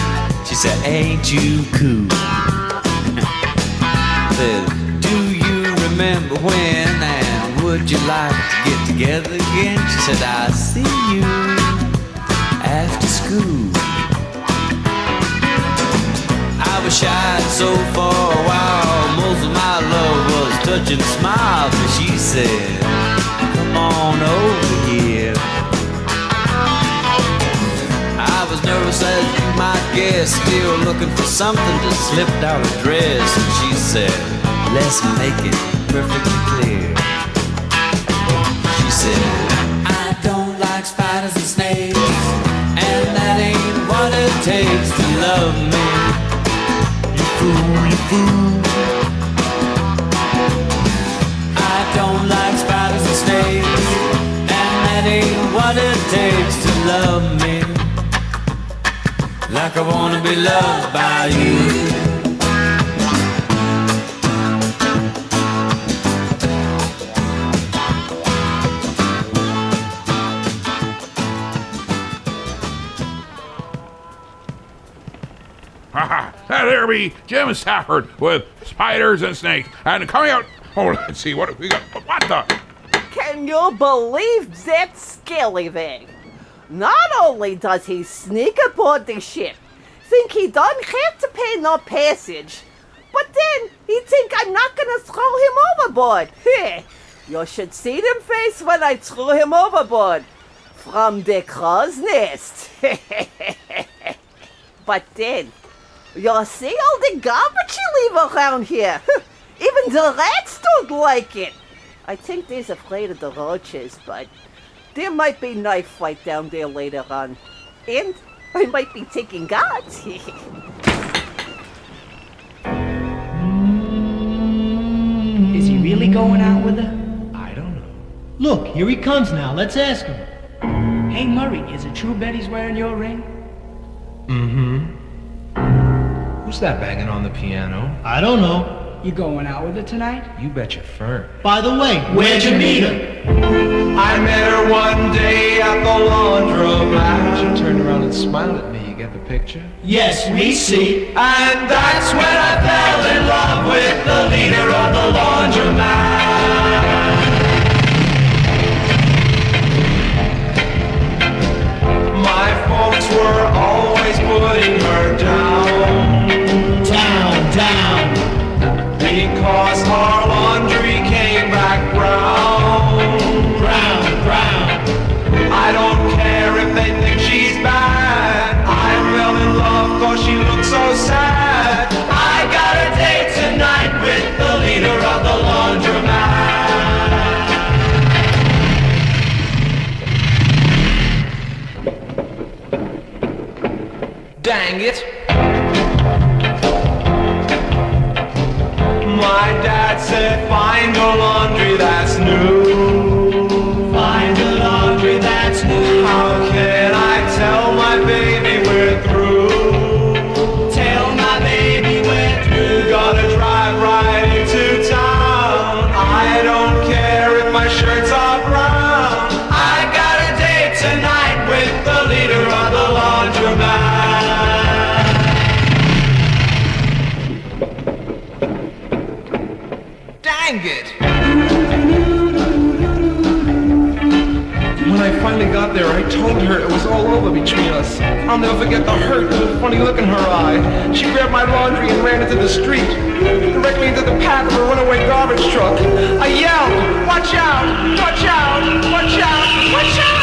She said, "Ain't you cool?" Said, "Do you remember when, and would you like to get together again?" She said, "I'll see you after school." I was shy so for a while, most of my love was touch and smile, but she said, "Come on over here." I was nervous as you might guess, still looking for something to slip down her dress, and she said, "Let's make it perfectly clear." She said, "I don't like spiders and snakes, and that ain't what it takes to love me. You fool, you fool. I don't like spiders and snakes, and that ain't what it takes to love me. Like I wanna be loved by you." There be Jim Safford with spiders and snakes, and coming out. Oh, let's see what we got. What the? Can you believe that scaly thing? Not only does he sneak aboard the ship, think he don't have to pay no passage, but then he think I'm not gonna throw him overboard. Hey, you should see them face when I threw him overboard from the crow's nest. But then, you see all the garbage you leave around here. Even the rats don't like it. I think they're afraid of the roaches, but there might be a knife fight down there later on. And I might be taking guards. Is he really going out with her? I don't know. Look, here he comes now. Let's ask him. Hey, Murray, is it true Betty's wearing your ring? Mm-hmm. Who's that banging on the piano? I don't know. You going out with her tonight? You bet your fern. By the way, where'd you meet her? I met her one day at the laundromat. She turned around and smiled at me. You get the picture? Yes, we see. And that's when I fell in love with the leader of the laundromat. My folks were always putting her down. Down, down. Because our laundry came back brown. Brown, brown. I don't care if they think she's bad. I fell in love cause she looked so sad. I got a date tonight with the leader of the laundromat. Dang it. My dad said, find a laundry that's new. Find a laundry that's new. How can I tell my baby we're through? Tell my baby we're through. Gotta drive right into town. I don't care if my shirts are brown. I got a date tonight with the leader of the laundromat. Dang it! told her it was all over between us. I'll never forget the hurt and the funny look in her eye. She grabbed my laundry and ran into the street, directly into the path of a runaway garbage truck. I yelled, "Watch out! Watch out! Watch out! Watch out!"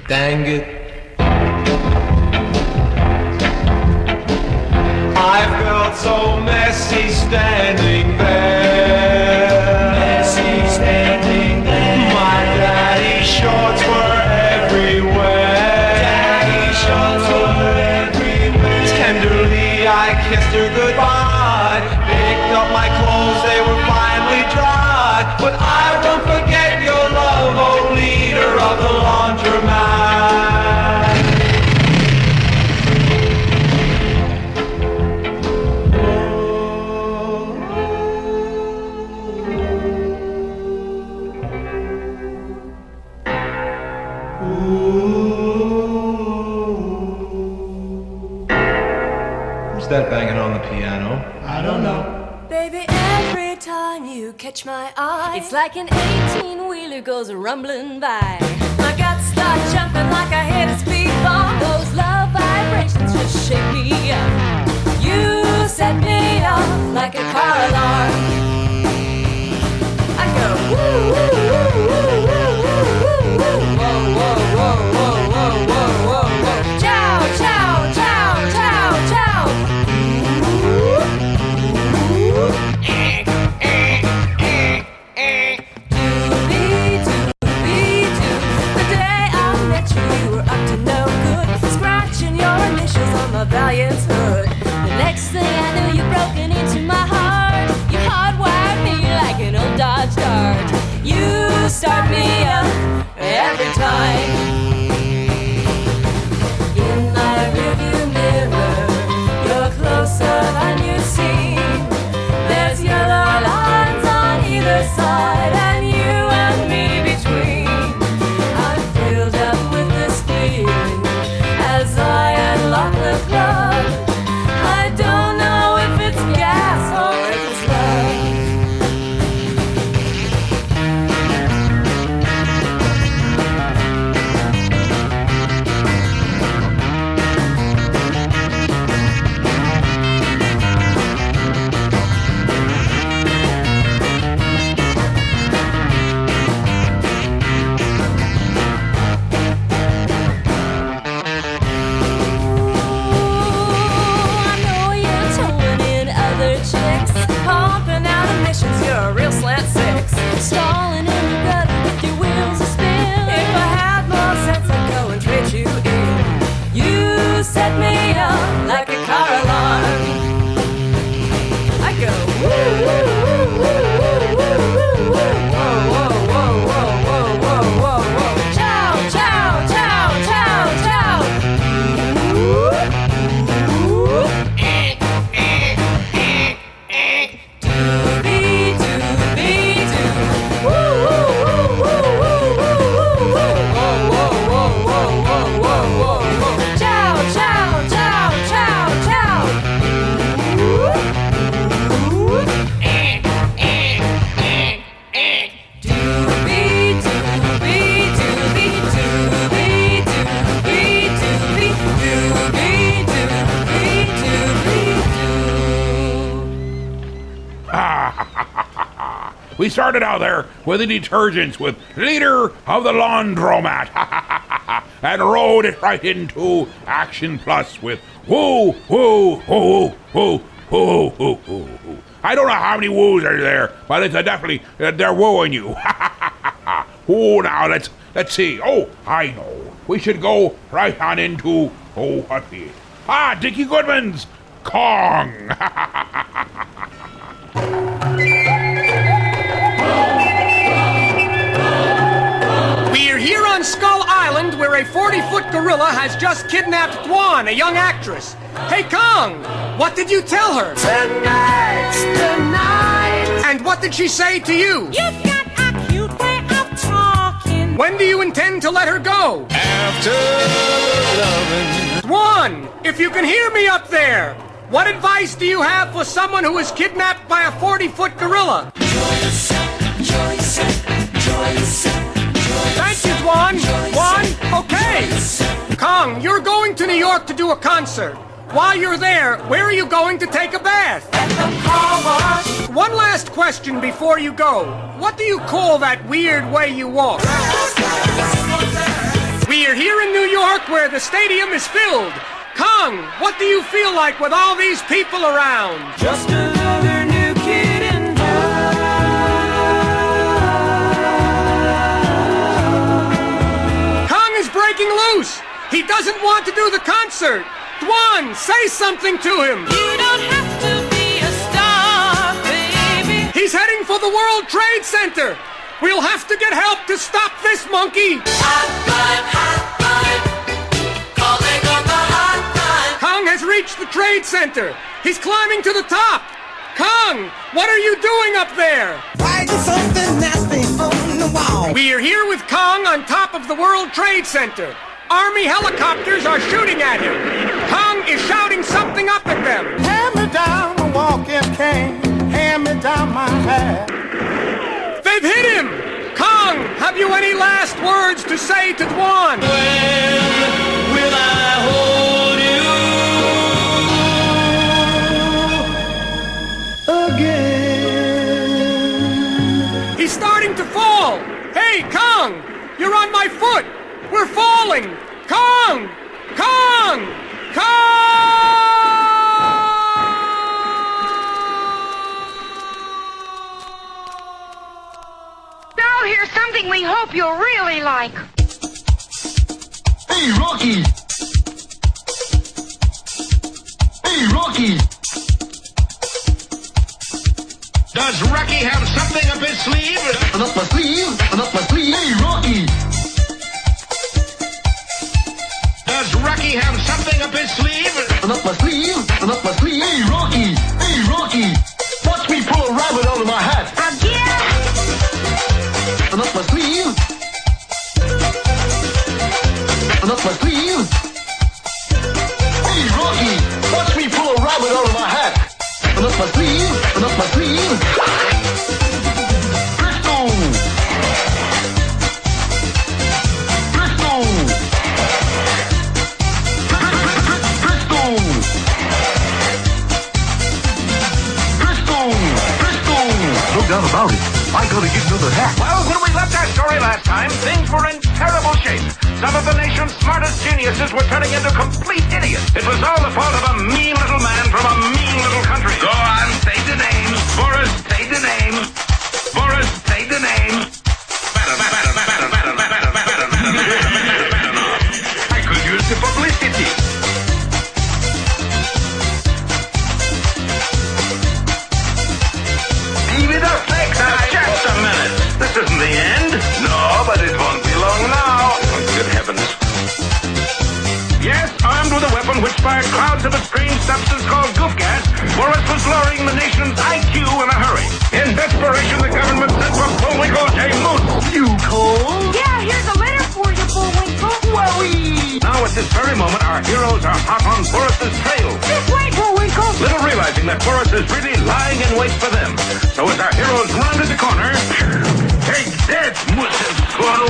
Dang it. I felt so messy standing there. Messy standing there. My daddy's shorts were everywhere. Daddy's shorts were everywhere. Tenderly I kissed her goodbye. Picked up my clothes, they were finally dry. But I won't forget your love, oh leader of the laundromat. Who's that banging on the piano? I don't know. Baby, every time you catch my eye, it's like an 18-wheeler goes rumbling by. My guts start jumping like I hit a speed bump. Those love vibrations just shake me up. You set me off like a car alarm. I go woo, woo, woo, woo, woo, woo, woo, whoa, whoa, whoa, whoa, whoa, whoa, whoa, whoa. Chow, chow, chow, chow, chow. Valiant's hood. The next thing I knew, you broken into my heart. You hardwired me like an old Dodge Dart. You start me up every time. In my rearview mirror, you're closer than you seem. There's yellow lines on either side, and you and me between. I'm filled up with this feeling as I unlock the club. I don't know if it's gas or if it's love. You're a real slant six, stalling in the gutter with your wheels a spin. If I had more sense, I'd go and trade you in. You set me up like a car alarm. I go woo, woo, woo, woo, woo, woo, woo, whoa, whoa, whoa, whoa, whoa, whoa, whoa, whoa. Chow, chow, chow, chow, chow. Ooh, ooh, We started out there with the detergents with leader of the laundromat and rode it right into Action Plus with woo, woo, woo, woo, woo, woo, woo, woo. I don't know how many woos are there, but it's definitely, they're wooing you. Oh, now let's see. Oh, I know. We should go right on into, oh, what's it? Dickie Goodman's Kong. We're here on Skull Island where a 40-foot gorilla has just kidnapped Dwan, a young actress. Hey, Kong, what did you tell her? Tonight's the night. And what did she say to you? You've got a cute way of talking. When do you intend to let her go? After loving. Dwan, if you can hear me up there, What advice do you have for someone who is kidnapped by a 40-foot gorilla? Thank you, Dwan. Dwan, okay. Kong, you're going to New York to do a concert. While you're there, where are you going to take a bath? At the car wash. One last question before you go. What do you call that weird way you walk? We are here in New York where the stadium is filled. Kong, what do you feel like with all these people around? Just another new kid in town. Kong is breaking loose. He doesn't want to do the concert. Dwan, say something to him. You don't have to be a star, baby. He's heading for the World Trade Center. We'll have to get help to stop this monkey. Hotline, hotline. Calling on the hotline. Kong has reached the Trade Center. He's climbing to the top. Kong, what are you doing up there? Writing something nasty on the wall. We are here with Kong on top of the World Trade Center. Army helicopters are shooting at him. Kong is shouting something up at them. Hand me down my walking cane. Hand me down my hat. They've hit him! Kong, have you any last words to say to Dwan? When will I hold you again? He's starting to fall! Hey, Kong! You're on my foot! We're falling! Kong! Kong! Kong! Now here's something we hope you'll really like. Hey, Rocky! Hey, Rocky! Does Rocky have something up his sleeve? Up my sleeve? Up my sleeve? Hey, Rocky! Does Rocky have something up his sleeve? Up my sleeve? Up my sleeve? Hey, Rocky! Hey, Rocky! Watch me pull a rabbit out of my hat! Again? Up my sleeve? Up my sleeve? Hey, Rocky! Watch me pull a rabbit out of my hat! Up my sleeve? Up my sleeve? Bristol! Bristol! Bristol! Bristol! Bristol! No doubt about it. I gotta get another hat. Well, when we left our story last time, things were in terrible shape. Some of the nation's smartest geniuses were turning into complete idiots. It was all the fault of a mean little man from a mean little country. Go on, say the name. Boris, say the name. Boris, say the name. I could use the publicity. Leave it up, Nick. Now, just a minute. This isn't the end. No, but it won't be long now. Oh, good heavens. Yes, armed with a weapon which fired clouds of a strange substance called goof gas, Boris was lowering the nation's IQ in a hurry. In desperation, the government sent for Bullwinkle J. Moose. You cold? Yeah, here's a letter for you, Bullwinkle. Wowie! Now, at this very moment, our heroes are hot on Boris's trail. This way, Bullwinkle. Little realizing that Boris is really lying in wait for them. So as our heroes rounded the corner, take that, Mrs. Squirrel.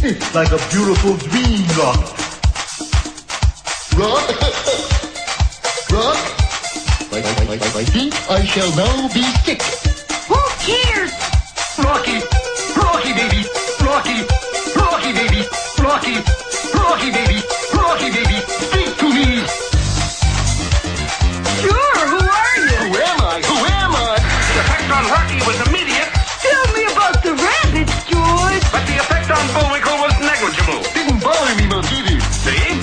It's like a beautiful dream, Rock. Rock? Rock? I think I shall now be sick. Who cares? Rocky! Rocky, baby! Rocky! Rocky, baby! Rocky! Rocky, baby! Rocky, baby! Speak to me! Sure, who are you? Who am I? Who am I? The effect on Rocky was immediate, Tell me about the rabbits, George. but the effect on Bullwinkle was negligible. Didn't bother me much, did it? See?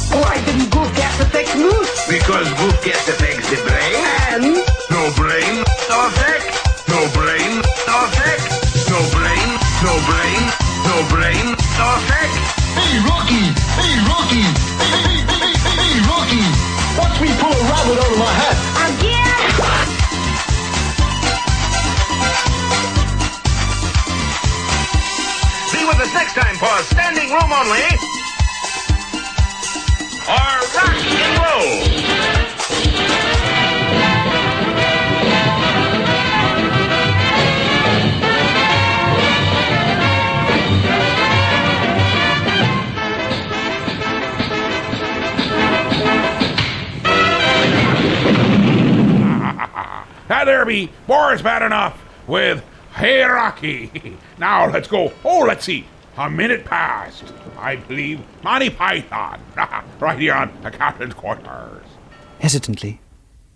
Why didn't Goof Gas affect Moose? Because goof gas affects the brain. And? No brain, no effect. No brain, no effect. No brain, no brain, no brain, no effect. Hey, Rocky! Hey, Rocky! Hey, Rocky! Watch me pull a rabbit out of my hat! Again? Be with us next time for Standing Room Only or Rock and Roll. Had there be Boris bad enough with Hey Rocky. Now let's go. Oh, let's see. A minute past. I believe Monty Python. Right here on the captain's quarters. Hesitantly,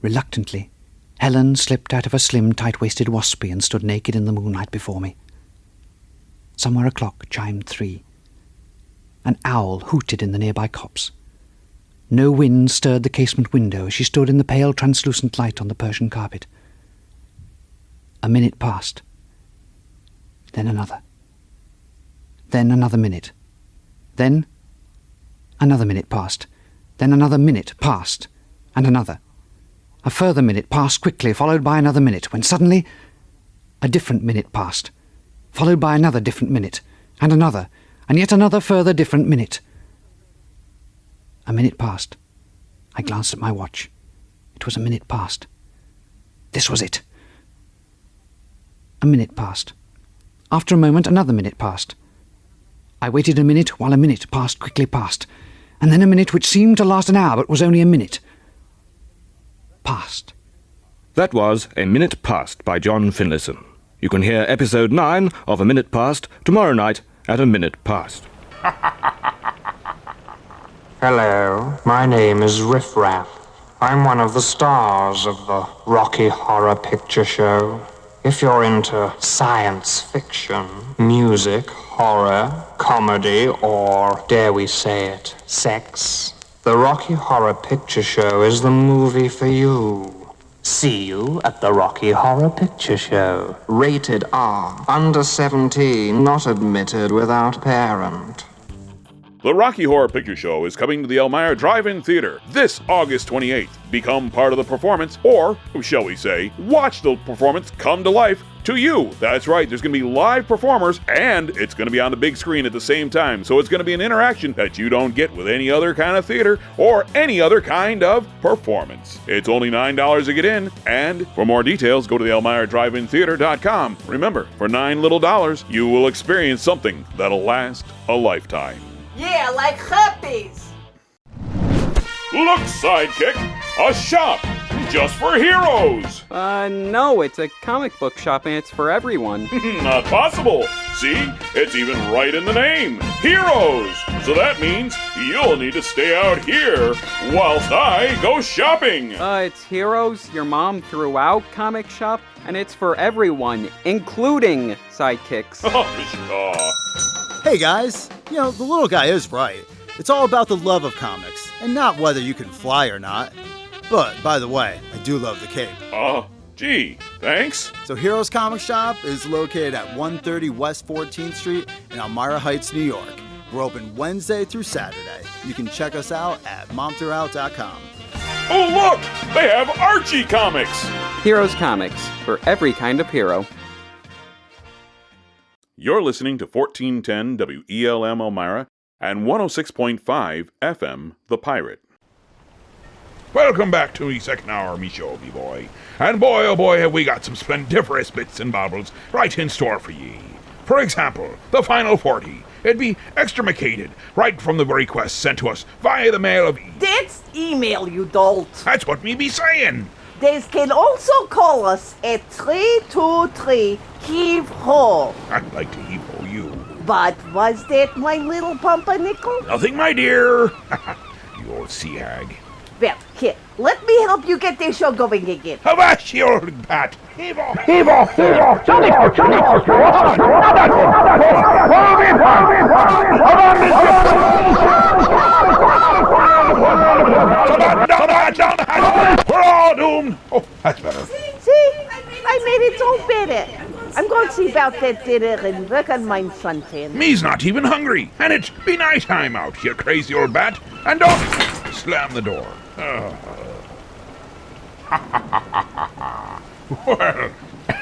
reluctantly, Helen slipped out of her slim, tight-waisted waspy and stood naked in the moonlight before me. Somewhere a clock chimed 3. An owl hooted in the nearby copse. No wind stirred the casement window as she stood in the pale, translucent light on the Persian carpet. A minute passed. Then another. Then another minute. Then another minute passed. Then another minute passed. And another. A further minute passed quickly, followed by another minute, when suddenly a different minute passed, followed by another different minute, and yet another further different minute. A minute passed. I glanced at my watch. It was a minute past. This was it. A minute passed. After a moment, another minute passed. I waited a minute while a minute passed quickly past, and then a minute which seemed to last an hour but was only a minute. Past. That was A Minute Past by John Finlayson. You can hear episode 9 of A Minute Past tomorrow night at a minute past. Hello, my name is Riff Raff. I'm one of the stars of the Rocky Horror Picture Show. If you're into science fiction, music, horror, comedy, or, dare we say it, sex, the Rocky Horror Picture Show is the movie for you. See you at the Rocky Horror Picture Show. Rated R. Under 17, not admitted without parent. The Rocky Horror Picture Show is coming to the Elmira Drive-In Theater this August 28th. Become part of the performance, or, shall we say, watch the performance come to life to you. That's right, there's going to be live performers, and it's going to be on the big screen at the same time, so it's going to be an interaction that you don't get with any other kind of theater or any other kind of performance. It's only $9 to get in, and for more details, go to the ElmiraDriveInTheater.com. Remember, for $9 little, you will experience something that'll last a lifetime. Yeah, like herpes. Look, Sidekick, a shop just for heroes. No, it's a comic book shop and it's for everyone. Not possible. See, it's even right in the name, Heroes. So that means you'll need to stay out here whilst I go shopping. It's Heroes your mom threw out comic shop, and it's for everyone, including sidekicks. Hey guys, the little guy is right. It's all about the love of comics, and not whether you can fly or not. But, by the way, I do love the cape. Gee, thanks. So Heroes Comic Shop is located at 130 West 14th Street in Elmira Heights, New York. We're open Wednesday through Saturday. You can check us out at momthroughout.com. Oh look, they have Archie comics. Heroes Comics, for every kind of hero. You're listening to 1410 WELM Elmira and 106.5 FM The Pirate. Welcome back to the second hour of me show, me boy. And boy, oh boy, have we got some splendiferous bits and baubles right in store for ye. For example, the final 40. It'd be extremicated right from the request sent to us via the mail of... That's email, you dolt. That's what me be saying. They can also call us at 323-HEAVE-HO. I'd like to heave-ho you. But was that my little pumpernickel? Nothing, my dear. You old sea hag. Well, here, let me help you get this show going again. Avast, you old bat. Heave-ho! Heave-ho! Heave-ho! Johnny! Johnny! We're all doomed. Oh, that's better. See? I made it so better. I'm going to see about that dinner and work on my suntan. Me's not even hungry, and it's be night time out, you crazy old bat. And don't slam the door. Well,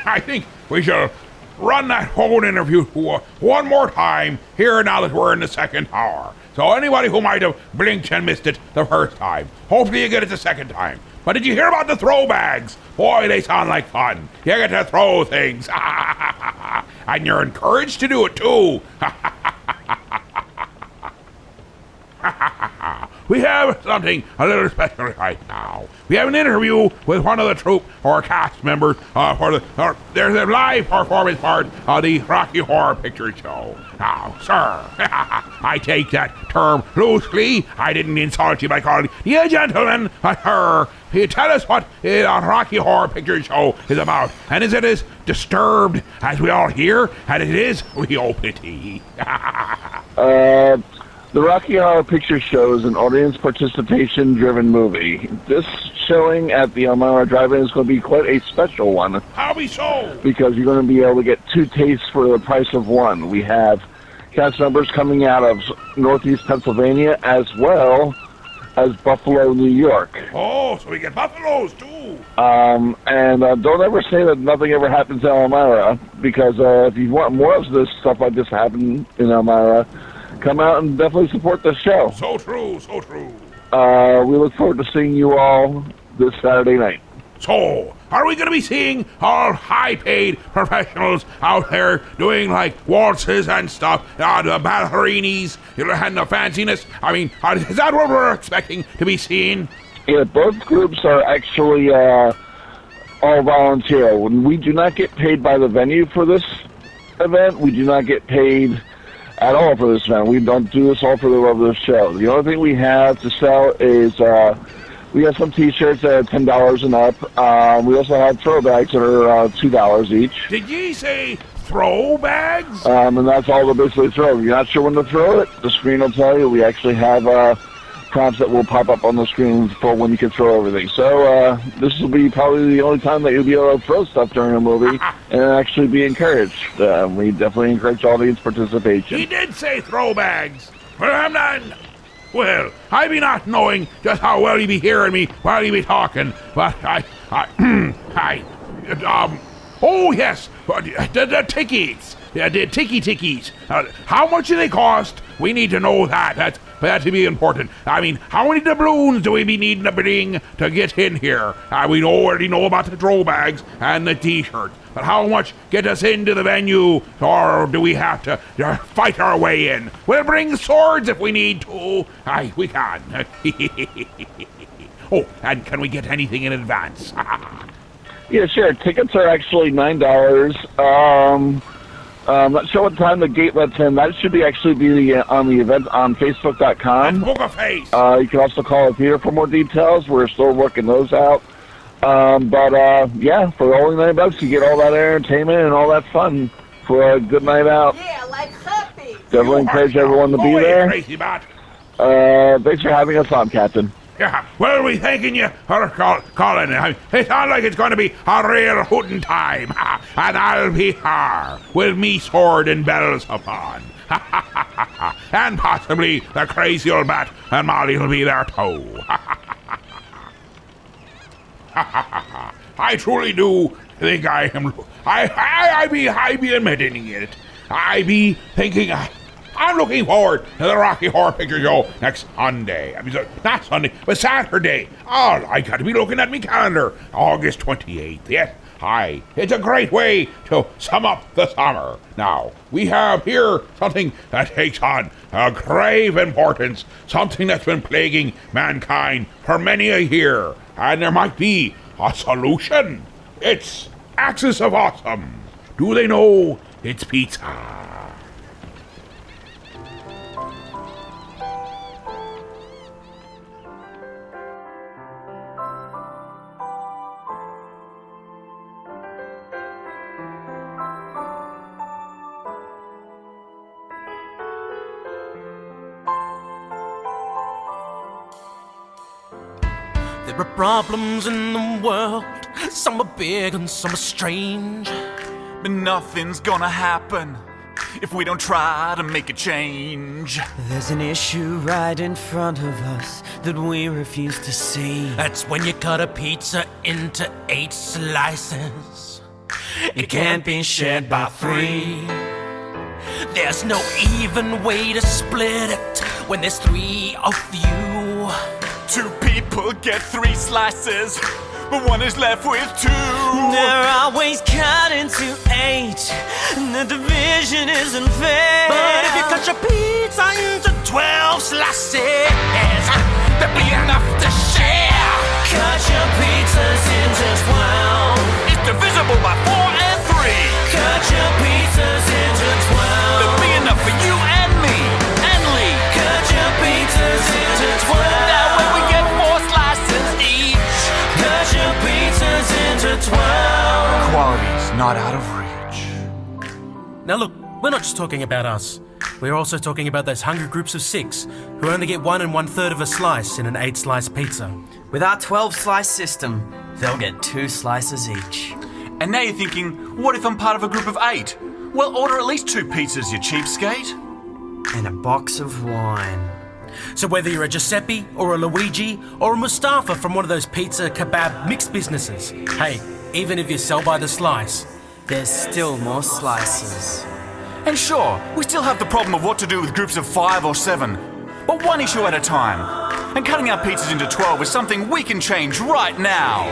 I think we shall run that whole interview one more time here now that we're in the second hour. So anybody who might have blinked and missed it the first time, hopefully you get it the second time. But did you hear about the throw bags? Boy, they sound like fun. You get to throw things. And you're encouraged to do it too. we have something a little special right now. We have an interview with one of the troupe or cast members there's a live performance part of the Rocky Horror Picture Show. Now, sir, I take that term loosely. I didn't insult you by calling you a gentleman, but sir, you tell us what a Rocky Horror Picture Show is about, and is it as disturbed as we all hear, and it is, we oh pity. The Rocky Horror Picture Show is an audience participation-driven movie. This showing at the Elmira Drive-In is going to be quite a special one. How be so? Because you're going to be able to get 2 tastes for the price of 1. We have cast members coming out of Northeast Pennsylvania as well as Buffalo, New York. Oh, so we get buffaloes too. And don't ever say that nothing ever happens in Elmira, because if you want more of this stuff like this happen in Elmira, come out and definitely support the show. So true, so true. We look forward to seeing you all this Saturday night. So, are we going to be seeing all high-paid professionals out there doing, like, waltzes and stuff, the ballerinis, and the fanciness? I mean, is that what we're expecting to be seeing? Yeah, both groups are actually all volunteer. We do not get paid by the venue for this event. We do not get paid at all for this event. We don't do this all for the love of the show. The only thing we have to sell is we have some T-shirts that are $10 and up. We also have throw bags that are $2 each. Did ye say throw bags? And that's all to basically throw. If you're not sure when to throw it, the screen will tell you. We actually have prompts that will pop up on the screen for when you can throw everything. So this will be probably the only time that you'll be able to throw stuff during a movie and actually be encouraged. We definitely encourage audience participation. He did say throw bags. Well, I'm not... Well, I be not knowing just how well you be hearing me while you be talking, but oh yes, the tickies, the tickies. How much do they cost? We need to know that. That's to be important. I mean, how many doubloons do we be needing to bring to get in here? We already know about the throw bags and the T-shirts, but how much get us into the venue, or do we have to fight our way in? We'll bring swords if we need to. Aye, we can. Oh, and can we get anything in advance? Yeah, sure. Tickets are actually $9. I'm not sure what time the gate lets in. That should be on the event on Facebook.com. Book a face. You can also call up here for more details. We're still working those out. Yeah, for only $9, you get all that entertainment and all that fun for a good night out. Yeah, like happy. Definitely encourage everyone to be there. Crazy bat. Thanks for having us on, Captain. Yeah, well, we thanking you for calling. It sounds like it's going to be a real hootin' time, and I'll be here with me sword and bells upon. And possibly the crazy old bat and Molly will be there too. I truly do think I am. I be admitting it. I be thinking. I'm looking forward to the Rocky Horror Picture Show next Sunday. I mean, not Sunday, but Saturday. Oh, I got to be looking at me calendar. August 28th. Yes, hi. It's a great way to sum up the summer. Now, we have here something that takes on a grave importance, something that's been plaguing mankind for many a year, and there might be a solution. It's Axis of Awesome. Do they know it's pizza? There are problems in the world, some are big and some are strange. But nothing's gonna happen if we don't try to make a change. There's an issue right in front of us that we refuse to see. That's when you cut a pizza into 8 slices. It can't be shared by 3. There's no even way to split it when there's 3 of you. 2 people get 3 slices, but 1 is left with 2. They're always cut into 8, and the division isn't fair. But if you cut your pizza into 12 slices. There'll be enough to share. Cut your pizzas into 12. It's divisible by 4 and 3. Cut your pizzas into 12. There'll be enough for you and me and Lee. Cut your pizzas into 12. Now when we get 4 slices each. Cut your pizzas into 12. Quality's not out of reach. Now look, we're not just talking about us. We're also talking about those hungry groups of 6 who only get 1 1/3 of a slice in an 8-slice pizza. With our 12-slice system, they'll get 2 slices each. And now you're thinking, what if I'm part of a group of 8? Well, order at least 2 pizzas, you cheapskate. And a box of wine. So whether you're a Giuseppe or a Luigi or a Mustafa from one of those pizza kebab mixed businesses, hey, even if you sell by the slice, there's still more slices. And sure, we still have the problem of what to do with groups of 5 or 7, but one issue at a time. And cutting our pizzas into 12 is something we can change right now.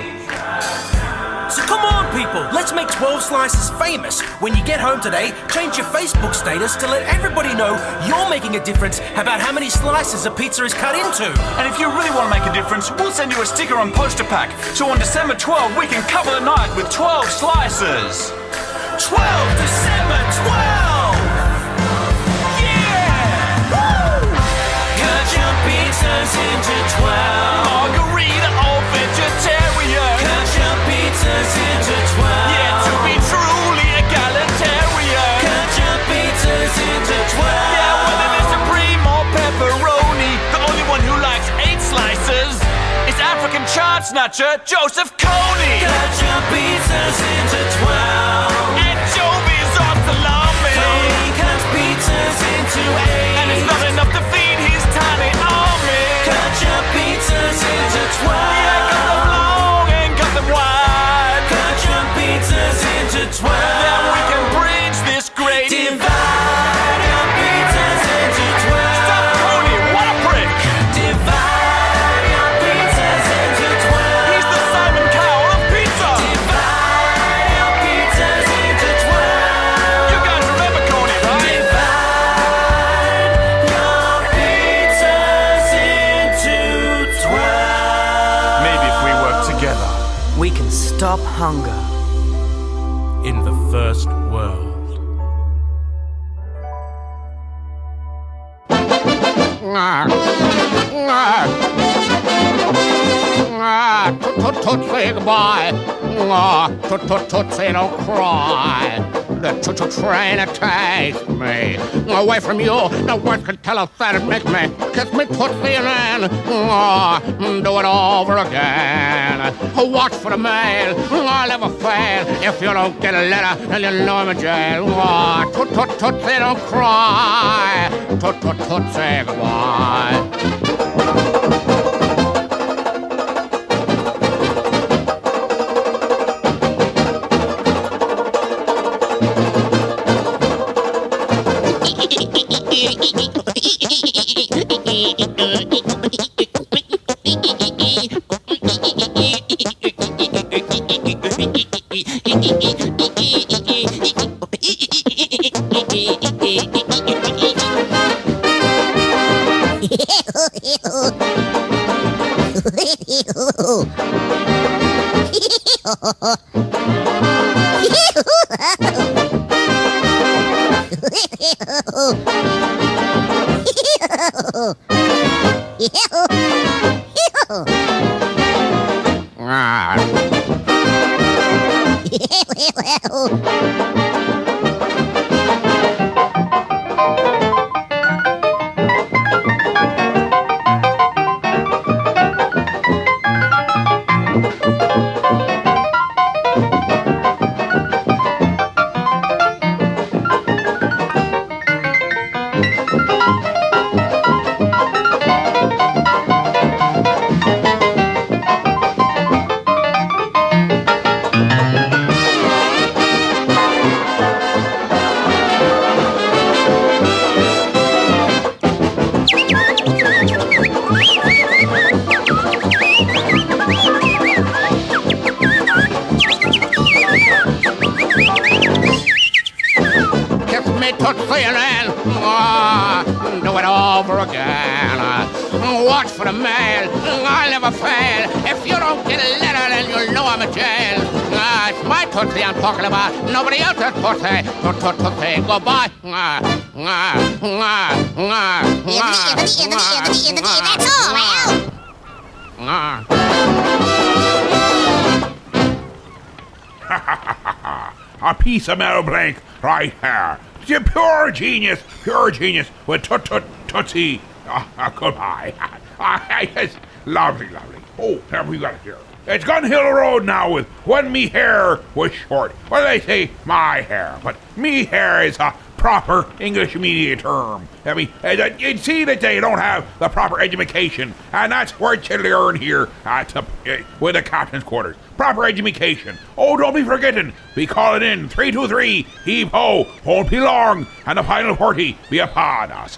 So come on, people, let's make 12 slices famous. When you get home today, change your Facebook status to let everybody know you're making a difference about how many slices a pizza is cut into. And if you really want to make a difference, we'll send you a sticker and poster pack, so on December 12 we can cover the night with 12 slices. 12 December 12! Yeah! Woo! Cut your pizzas into 12. Margarita or vegetarian. Cut your pizzas into 12. Yeah, to be truly egalitarian. Cut your pizzas into 12. Yeah, whether it's supreme or pepperoni, the only one who likes 8 slices is African chart snatcher Joseph Kony. Cut your pizzas into 12. Anchovies or salami. Tony cuts pizzas into 8. And it's not enough to feed his tiny army. Cut your pizzas into 12. Yeah, cut them long and cut them wide. Cut your pizzas into 12. Then we can bridge this great divide. Your pizzas into 12. Stop Kony, what a prick. Divide your pizzas into 12. He's the Simon Cowell of pizza. Divide your pizzas into 12. You guys remember Kony, right? Divide your pizzas into 12. Maybe if we work together, we can stop hunger. In the first world. Toot-toot-toot, goodbye. Toot-toot-toot, don't cry. The train takes me away from you. No words can tell us that it makes me kiss me tootsie and then do it over again. Watch for the mail, I'll never fail. If you don't get a letter, then you know I'm in jail. Toot-toot-toot, don't cry. Toot-toot-toot, say goodbye. Tootsie and Do it over again. Watch for the mail. I'll never fail. If you don't get a letter, then you'll know I'm in jail. It's my tootsie I'm talking about. Nobody else's tootsie. Tootsie, goodbye. That's all, Al. A piece of metal blank right here. It's pure genius with tootsie. Goodbye. It's lovely. Oh, there we got it here. It's Gun Hill Road now with when me hair was short. Well, they say my hair, but me hair is a proper English media term. I mean, you see that they don't have the proper education, and that's where you learn here with the captain's quarters. Proper education. Oh, don't be forgetting, we call it in 323 heave ho. Won't be long, and the final party be upon us.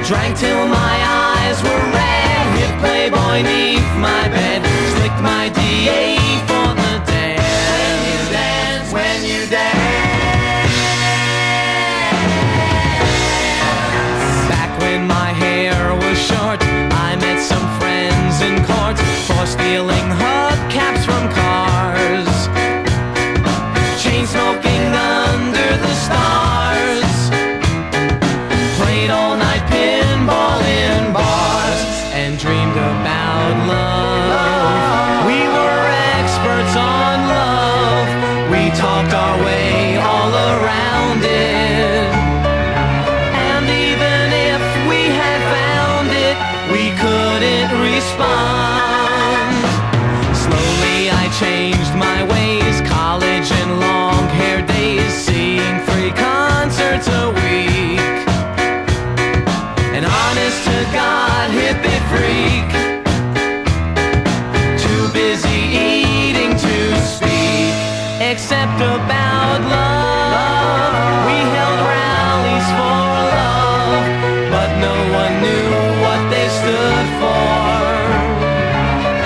Drank till my eyes were red, hit Playboy neath my bed, slicked my DA for the dance. When you dance, back when my hair was short, I met some friends in court for stealing hubcaps from cars, chain smoking under the stars, played all night pinball in bars, and dreamed about love. We were experts on love. We talked our way all around it. And even if we had found it, we couldn't respond. Slowly I changed my ways, college and long hair days, seeing 3 concerts a week. An honest to God hippie freak, too busy eating to speak, except about love. We held rallies for love, but no one knew what they stood for.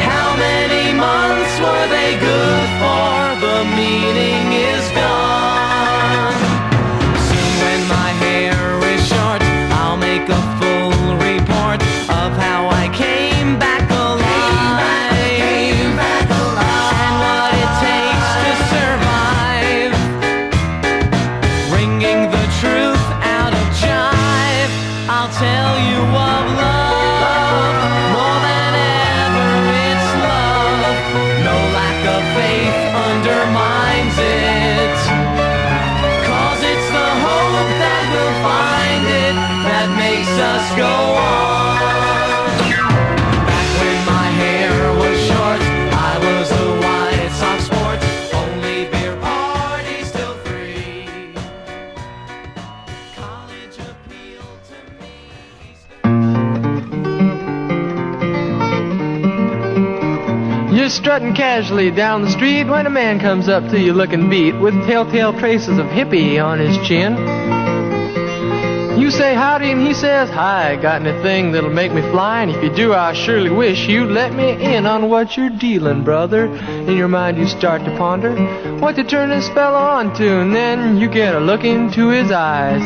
How many months were they good for? The meaning is gone. Soon when my hair is short, I'll make a full report of how I came back alive, and what it takes to survive, wringing the truth out of jive. I'll tell you of love, more than ever it's love. No lack of faith undermines it, 'cause it's the hope that we'll find it that makes us go on. Back when my hair was short, I was a White Sox sport. Only beer parties till 3. College appealed to me. You're strutting casually down the street when a man comes up to you looking beat with telltale traces of hippie on his chin. You say howdy and he says, hi, got anything that'll make me fly? And if you do, I surely wish you'd let me in on what you're dealing, brother. In your mind you start to ponder what to turn this fella on to, and then you get a look into his eyes.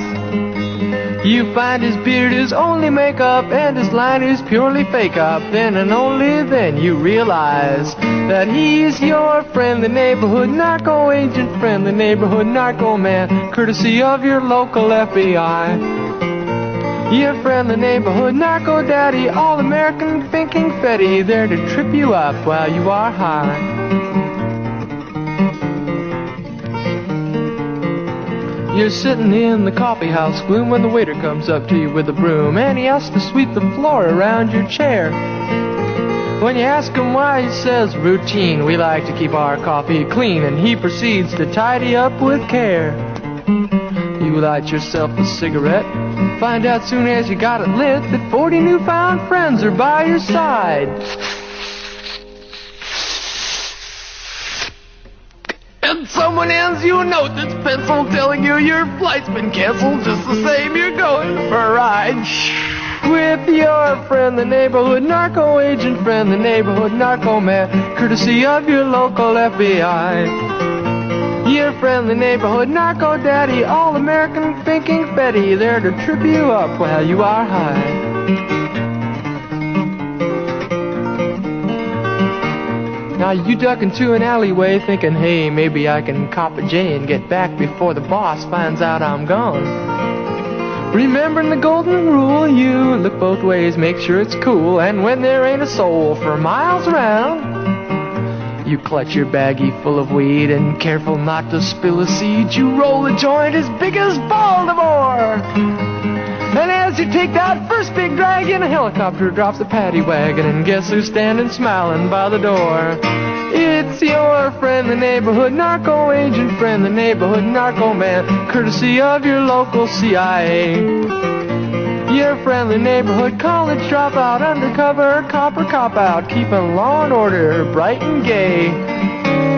You find his beard is only makeup and his line is purely fake up. Then and only then you realize that he's your friendly neighborhood narco agent, friendly neighborhood narco man, courtesy of your local FBI. Your friendly neighborhood narco daddy, all-American thinking Fetty, there to trip you up while you are high. You're sitting in the coffee house gloom when the waiter comes up to you with a broom, and he asks to sweep the floor around your chair. When you ask him why, he says, routine, we like to keep our coffee clean, and he proceeds to tidy up with care. You light yourself a cigarette, find out soon as you got it lit that 40 newfound friends are by your side. someone hands you a note that's penciled telling you your flight's been canceled, just the same you're going for a ride. With your friend, the neighborhood narco agent friend, the neighborhood narco man, courtesy of your local FBI. Your friend, the neighborhood narco daddy, all-American thinking Betty, there to trip you up while you are high. Now you duck into an alleyway thinking, hey, maybe I can cop a J and get back before the boss finds out I'm gone. Remembering the golden rule, you look both ways, make sure it's cool, and when there ain't a soul for miles around, you clutch your baggie full of weed and careful not to spill a seed, you roll a joint as big as Baltimore. And as you take that first big drag in, a helicopter drops a paddy wagon, and guess who's standing smiling by the door? It's your friend, the neighborhood narco agent friend, the neighborhood narco man, courtesy of your local CIA. Your friendly neighborhood college dropout, undercover cop or cop out, keeping law and order bright and gay.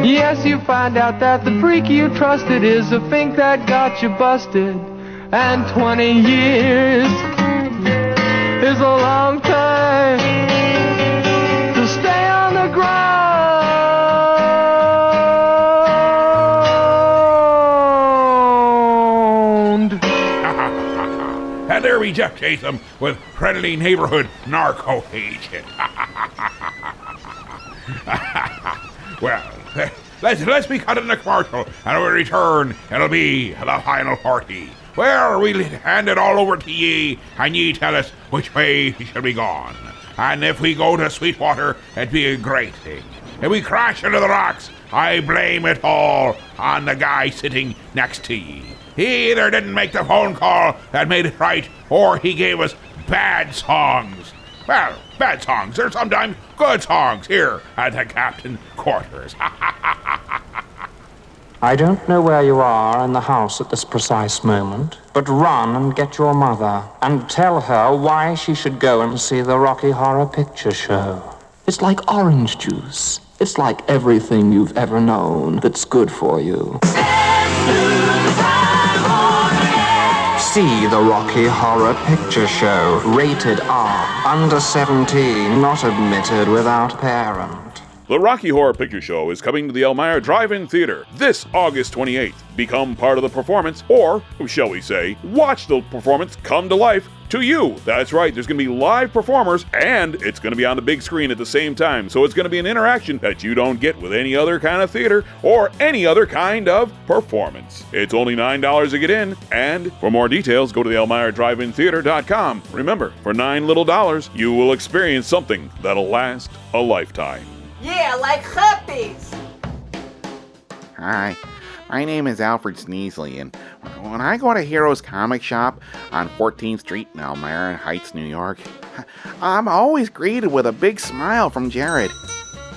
Yes, you find out that the freak you trusted is the fink that got you busted. And 20 years is a long time to stay on the ground. And there we just chase them with friendly neighborhood narco agent. Well, let's be cutting the commercial, and when we return, it'll be the final party, where we'll hand it all over to ye, and ye tell us which way he shall be gone. And if we go to Sweetwater, it'd be a great thing. If we crash into the rocks, I blame it all on the guy sitting next to ye. He either didn't make the phone call that made it right, or he gave us bad songs. Well, bad songs are sometimes good songs here at the captain's quarters. I don't know where you are in the house at this precise moment, but run and get your mother and tell her why she should go and see the Rocky Horror Picture Show. It's like orange juice. It's like everything you've ever known that's good for you. See the Rocky Horror Picture Show, rated R, under 17, not admitted without parent. The Rocky Horror Picture Show is coming to the Elmira Drive-In Theater this August 28th. Become part of the performance, or, shall we say, watch the performance come to life to you. That's right, there's going to be live performers, and it's going to be on the big screen at the same time, so it's going to be an interaction that you don't get with any other kind of theater or any other kind of performance. It's only $9 to get in, and for more details, go to the ElmiraDrive-In-Theater.com. Remember, for $9 little, you will experience something that'll last a lifetime. Yeah, like herpes. Hi, my name is Alfred Sneasley, and when I go to Heroes Comic Shop on 14th Street in Elmira Heights, New York, I'm always greeted with a big smile from Jared.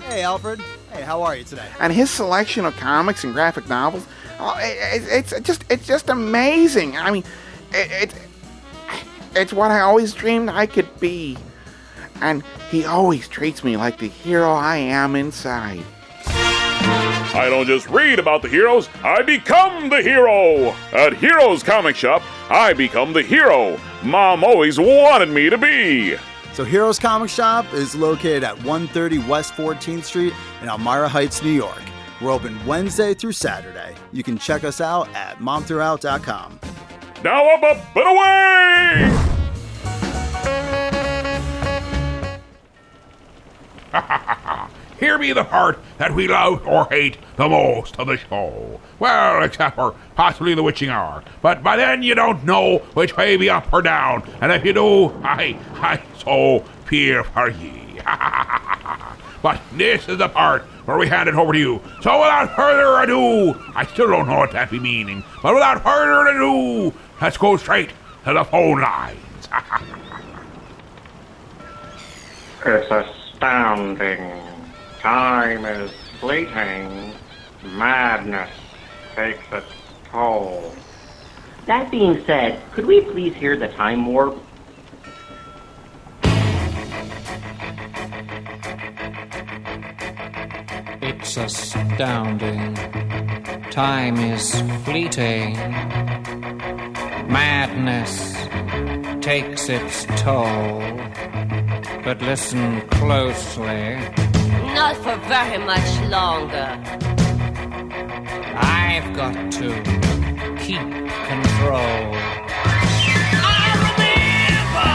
Hey, Alfred. Hey, how are you today? And his selection of comics and graphic novels, it's just amazing. I mean, it's what I always dreamed I could be. And he always treats me like the hero I am inside. I don't just read about the heroes, I become the hero! At Heroes Comic Shop, I become the hero Mom always wanted me to be! So Heroes Comic Shop is located at 130 West 14th Street in Elmira Heights, New York. We're open Wednesday through Saturday. You can check us out at momthroughout.com. Now up and away! Here be the part that we love or hate the most of the show. Well, except for possibly the witching hour. But by then you don't know which way be up or down. And if you do, I so fear for ye. But this is the part where we hand it over to you. So without further ado, I still don't know what that be meaning, but without further ado, let's go straight to the phone lines. It's astounding. Time is fleeting. Madness takes its toll. That being said, could we please hear the time warp? It's astounding. Time is fleeting. Madness takes its toll. But listen closely. Not for very much longer. I've got to keep control. I remember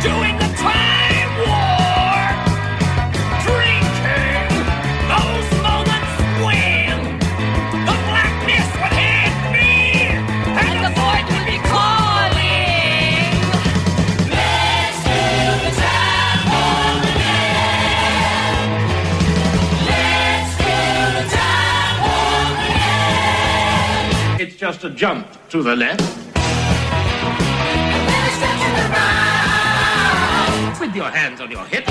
doing the time war, drinking those moments when the blackness would hit me and the void would be calling. Let's do the time war again. Let's do the time war again. It's just a jump to the left. With your hands on your hips.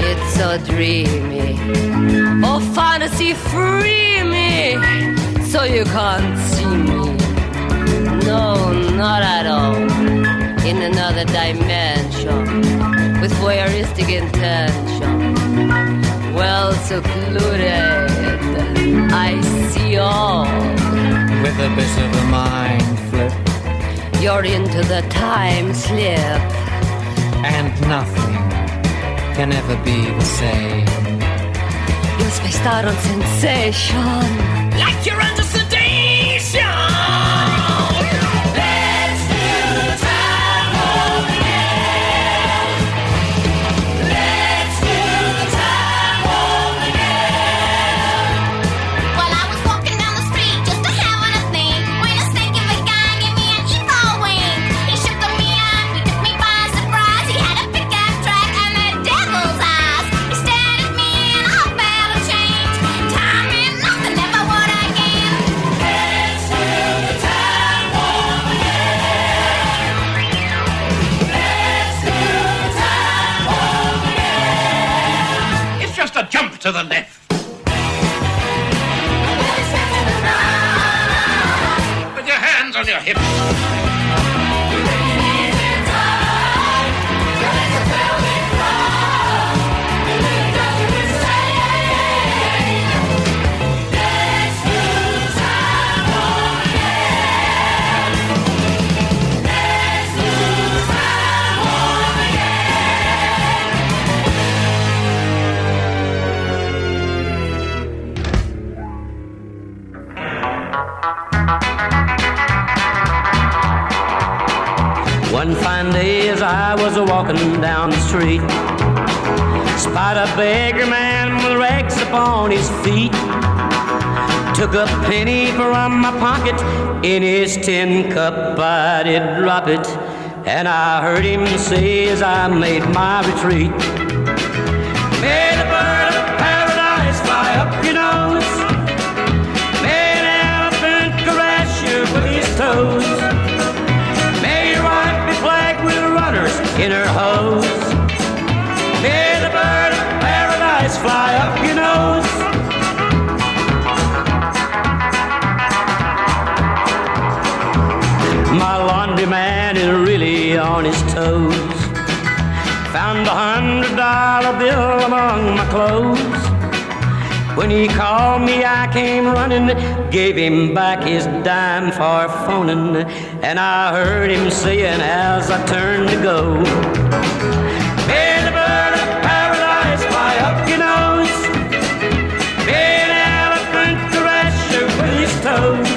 It's so dreamy. Oh, fantasy, free me. So you can't see me. No, not at all. In another dimension, with voyeuristic intention. Well secluded, I see all. With a bit of a mind flip. You're into the time slip. And nothing can ever be the same. You're spaced out on sensation. Like you're under sedation. Let's do the time war again. Let's do the time war again. Well, I was walking down the street just a having a thing when a stinking big guy gave me an evil wink. He shook me up, he took me by surprise. He had a pickup truck and the devil's eyes. He stared at me and I felt a change. Time and nothing ever would again. Let's do the time war again. Let's do the time war again. It's just a jump to the left. With your hands on your hips. One fine day as I was a-walking down the street, spied a beggar man with rags upon his feet. Took a penny from my pocket, in his tin cup I did drop it, and I heard him say as I made my retreat, may the bird of paradise fly up your nose, may an elephant caress you with his toes, in her hose. May the bird of paradise fly up your nose. My laundry man is really on his toes. Found $100 bill among my clothes. When he called me, I came running, gave him back his dime for phoning, and I heard him saying as I turned to go, may the bird of paradise fly up your nose, may an elephant caress you with his toes,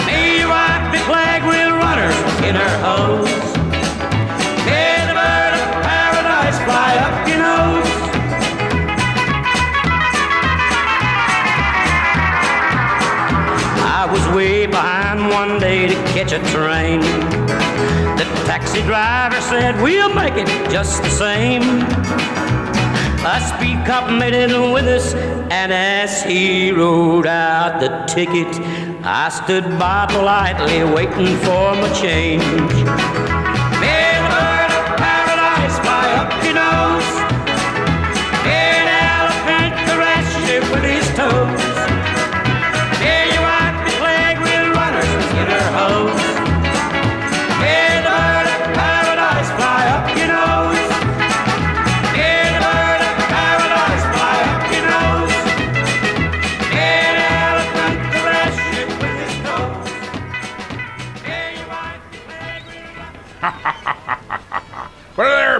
may your wife be plagued with runners in her hose, may the bird of paradise fly up your nose. I was way behind one day to catch a train. The taxi driver said, we'll make it just the same. A speed cop made it with us, and as he wrote out the ticket, I stood by politely waiting for my change. May the bird of paradise fly up your nose.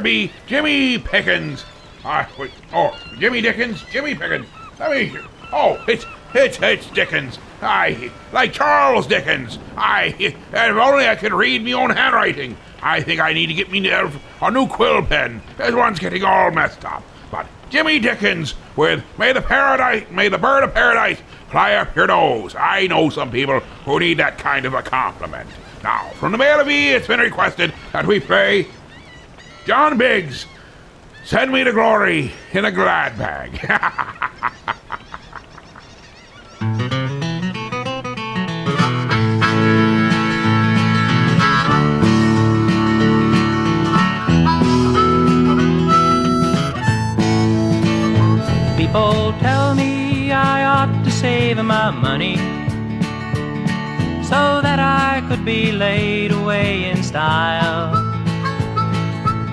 be Jimmy Pickens. Jimmy Dickens, Jimmy Pickens. It's Dickens. Like Charles Dickens. If only I could read me own handwriting. I think I need to get me a new quill pen. This one's getting all messed up. But Jimmy Dickens with May the bird of paradise fly up your nose. I know some people who need that kind of a compliment. Now, from the Mail of E, it's been requested that we play John Biggs, Send Me to Glory in a Glad Bag. People tell me I ought to save my money so that I could be laid away in style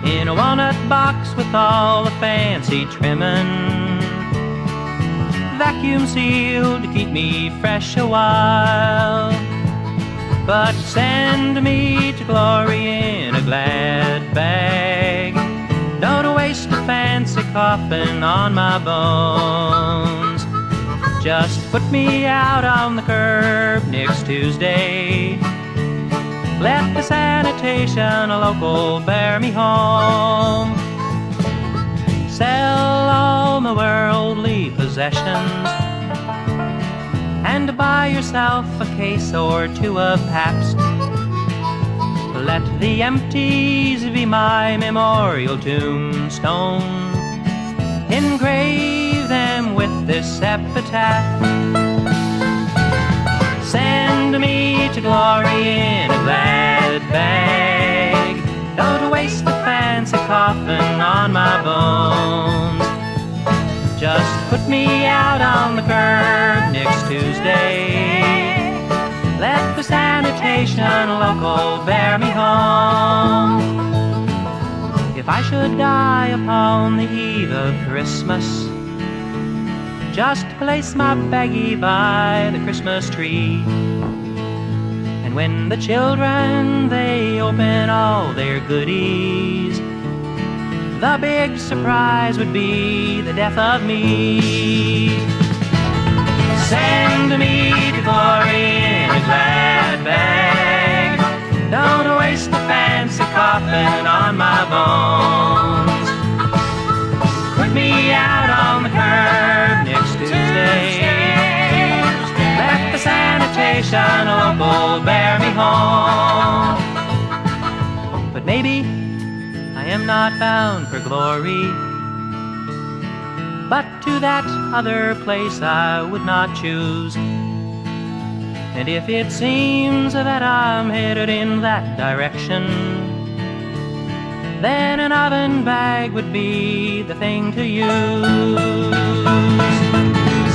in a walnut box with all the fancy trimming, vacuum sealed to keep me fresh a while. But send me to glory in a glad bag. Don't waste a fancy coffin on my bones. Just put me out on the curb next Tuesday. Let the sanitation local bear me home. Sell all my worldly possessions and buy yourself a case or two of Pabst. Let the empties be my memorial tombstone. Engrave them with this epitaph. Send me to glory in a glad bag. Don't waste the fancy coffin on my bones. Just put me out on the curb next Tuesday. Let the sanitation local bear me home. If I should die upon the eve of Christmas, just place my baggie by the Christmas tree. And when the children, they open all their goodies, the big surprise would be the death of me. Send me to glory in a glad bag. Don't waste a fancy coffin on my bones. Put me out on the curb next Tuesday. Let the sanitation local bear me home. But maybe I am not bound for glory, but to that other place I would not choose. And if it seems that I'm headed in that direction, then an oven bag would be the thing to use.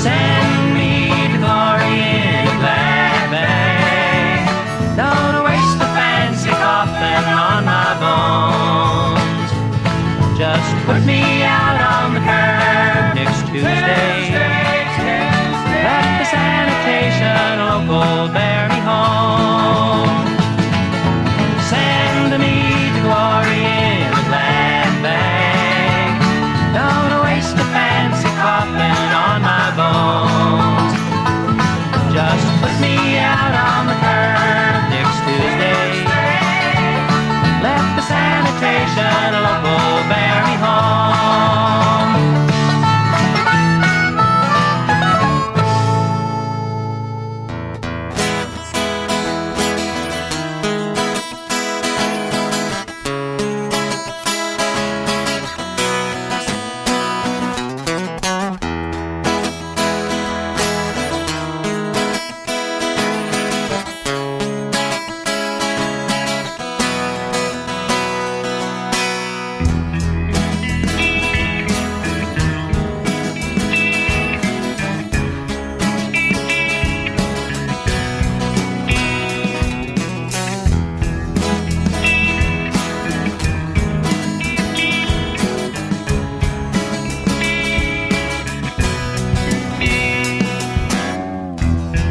Send me to glory in a glad bag. Don't waste a fancy coffin on my bones. Just put me out on the curb next Tuesday. Let the sanitation local bear me home. Send me to glory in a glad bag. Don't waste a fancy coffin on my bones. Just put me out on the curb next Tuesday. Let the sanitation local bear me home.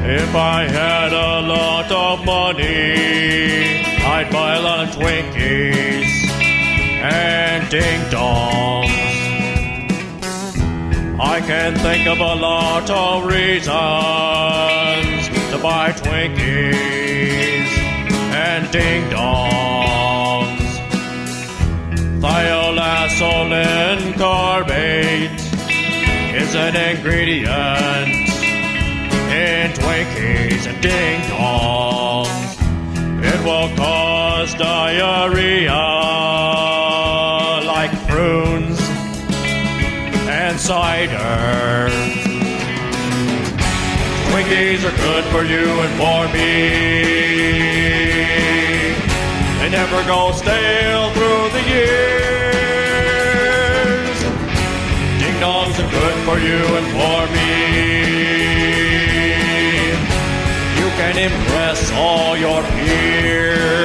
If I had a lot of money, I'd buy a lot of Twinkies and ding-dongs. I can think of a lot of reasons to buy Twinkies and ding-dongs. Thioacetylene carbate is an ingredient in Twinkies and ding-dongs. It will cause diarrhea like prunes and cider. Twinkies are good for you and for me. They never go stale through the years. Ding-dongs are good for you and for me. You can impress all your peers.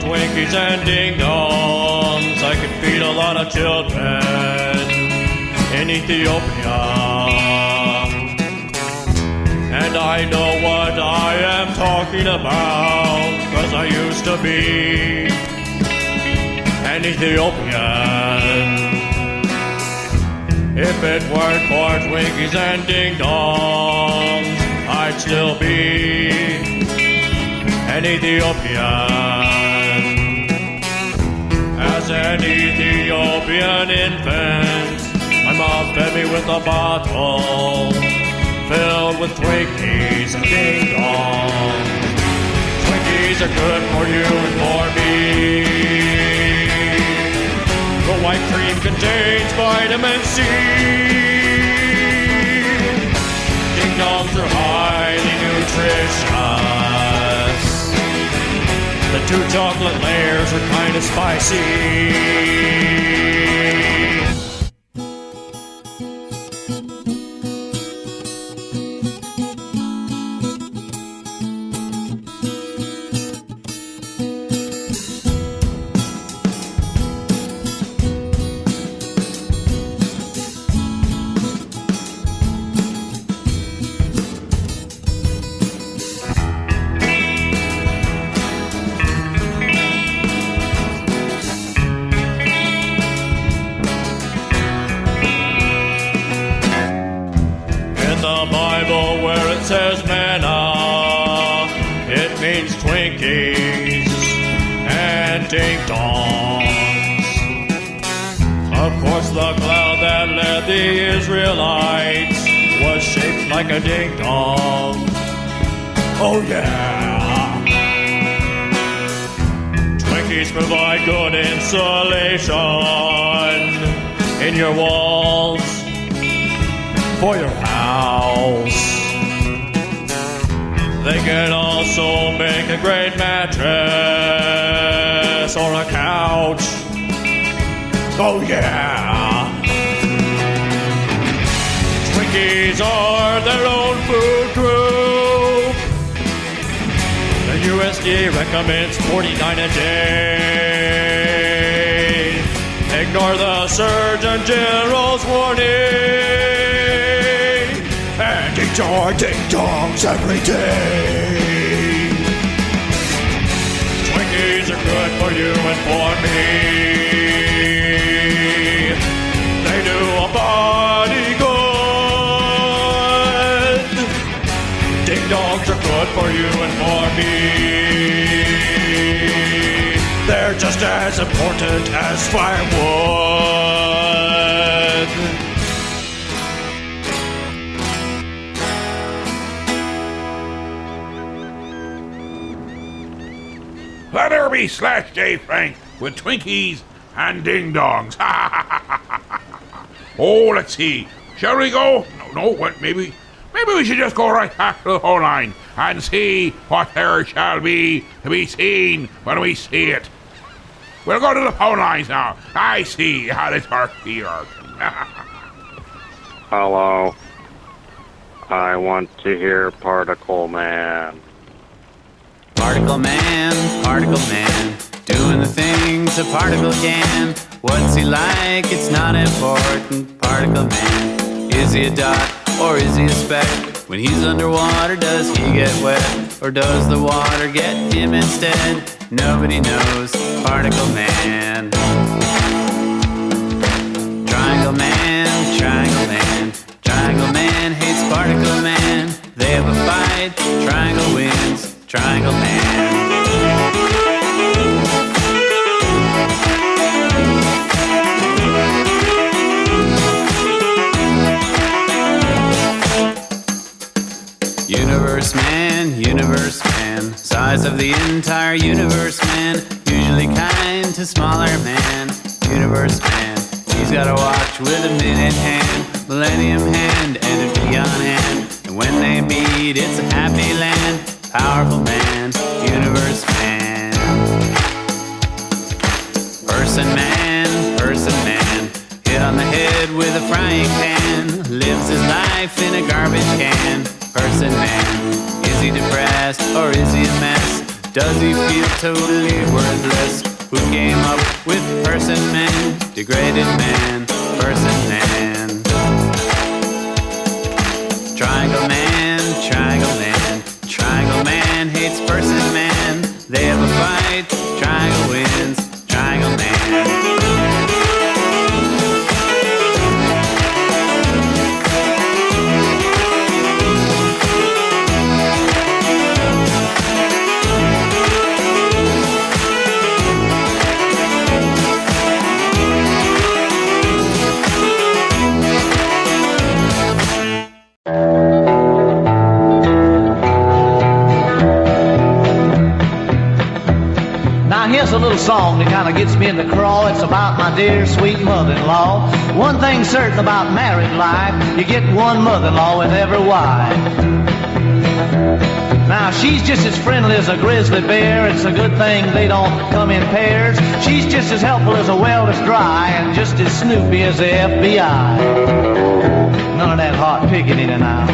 Twinkies and ding-dongs, I could feed a lot of children in Ethiopia. And I know what I am talking about, 'cause I used to be an Ethiopian. If it weren't for Twinkies and ding-dongs, I'd still be an Ethiopian. As an Ethiopian infant, my mom fed me with a bottle filled with Twinkies and ding-dongs. Twinkies are good for you and for me. The white cream contains vitamin C. Ding-dongs are highly nutritious. The 2 chocolate layers are kind of spicy. Says manna, it means Twinkies and ding-dongs. Of course, the cloud that led the Israelites was shaped like a ding-dong. Oh yeah! Twinkies provide good insulation in your walls for your house. They can also make a great mattress or a couch. Oh yeah! Twinkies are their own food group. The USDA recommends 49 a day. Ignore the Surgeon General's warning and enjoy ding-dongs every day. Twinkies are good for you and for me. They do a body good. Ding-dongs are good for you and for me. They're just as important as firewood. Let her be Slash J. Frank with Twinkies and ding-dongs. Oh, let's see. Shall we go? No, what? Maybe we should just go right back to the phone line and see what there shall be to be seen when we see it. We'll go to the phone lines now. I see how this works here. Hello, I want to hear Particle Man. Particle man, doing the things a particle can. What's he like? It's not important. Particle man, is he a dot or is he a speck? When he's underwater, does he get wet? Or does the water get him instead? Nobody knows. Particle man. Triangle man, triangle man. Triangle man hates particle man. They have a fight, triangle wins. Triangle man. Universe man, size of the entire universe man, usually kind to smaller man. Universe man, he's got a watch with a minute hand, millennium hand, and a beyond hand. And when they meet, it's a happy land. Powerful man, universe man. Person man, hit on the head with a frying pan, lives his life in a garbage can. Person man, is he depressed or is he a mess? Does he feel totally worthless? Who came up with person man? Degraded man, person man. Triangle man, triangle man. Triangle man hates person man. They have a fight, triangle wins. Triangle man. Here's a little song that kind of gets me in the crawl. It's about my dear sweet mother-in-law. One thing certain about married life, you get one mother-in-law with every wife. Now she's just as friendly as a grizzly bear. It's a good thing they don't come in pairs. She's just as helpful as a well that's dry, and just as snoopy as the FBI. None of that hot picketing now.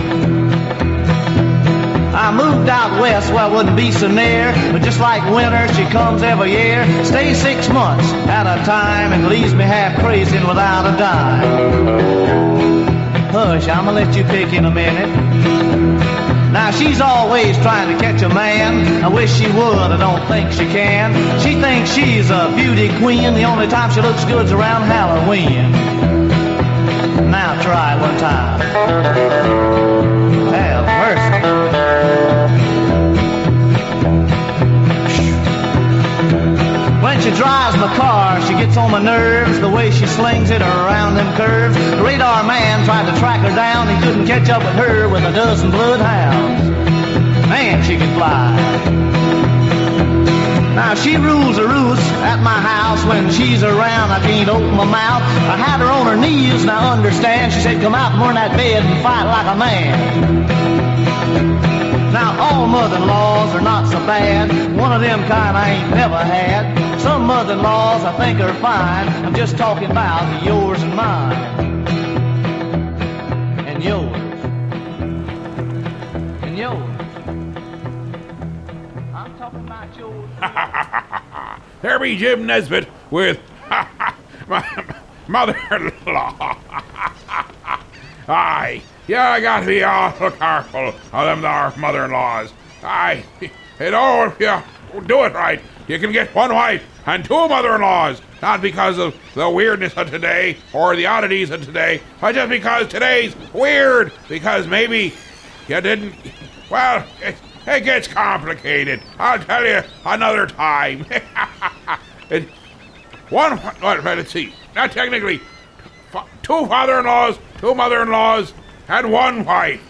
I moved out west where I wouldn't be so near, but just like winter, she comes every year, stays 6 months at a time, and leaves me half crazy and without a dime. Hush, I'ma let you pick in a minute. Now she's always trying to catch a man. I wish she would, I don't think she can. She thinks she's a beauty queen. The only time she looks good's around Halloween. Now try it one time. Have mercy. When she drives my car, she gets on my nerves. The way she slings it around them curves. The radar man tried to track her down. He couldn't catch up with her with a dozen bloodhounds. Man, she can fly. Now she rules the roost at my house. When she's around, I can't open my mouth. I had her on her knees, now understand. She said, come out from under that bed and fight like a man. Now all mother-in-laws are not so bad. One of them kind I ain't never had. Some mother-in-laws I think are fine. I'm just talking about yours and mine. And yours. And yours. I'm talking about yours. There be Jim Nesbitt with my mother-in-law. Aye. Yeah, I gotta be awful careful of them there mother-in-laws. Aye. You know, if you do it right, you can get one wife and two mother-in-laws. Not because of the weirdness of today or the oddities of today, but just because today's weird. Because maybe you didn't... Well, it gets complicated. I'll tell you another time. Let's see. Not technically. Two father-in-laws, two mother-in-laws, and one wife.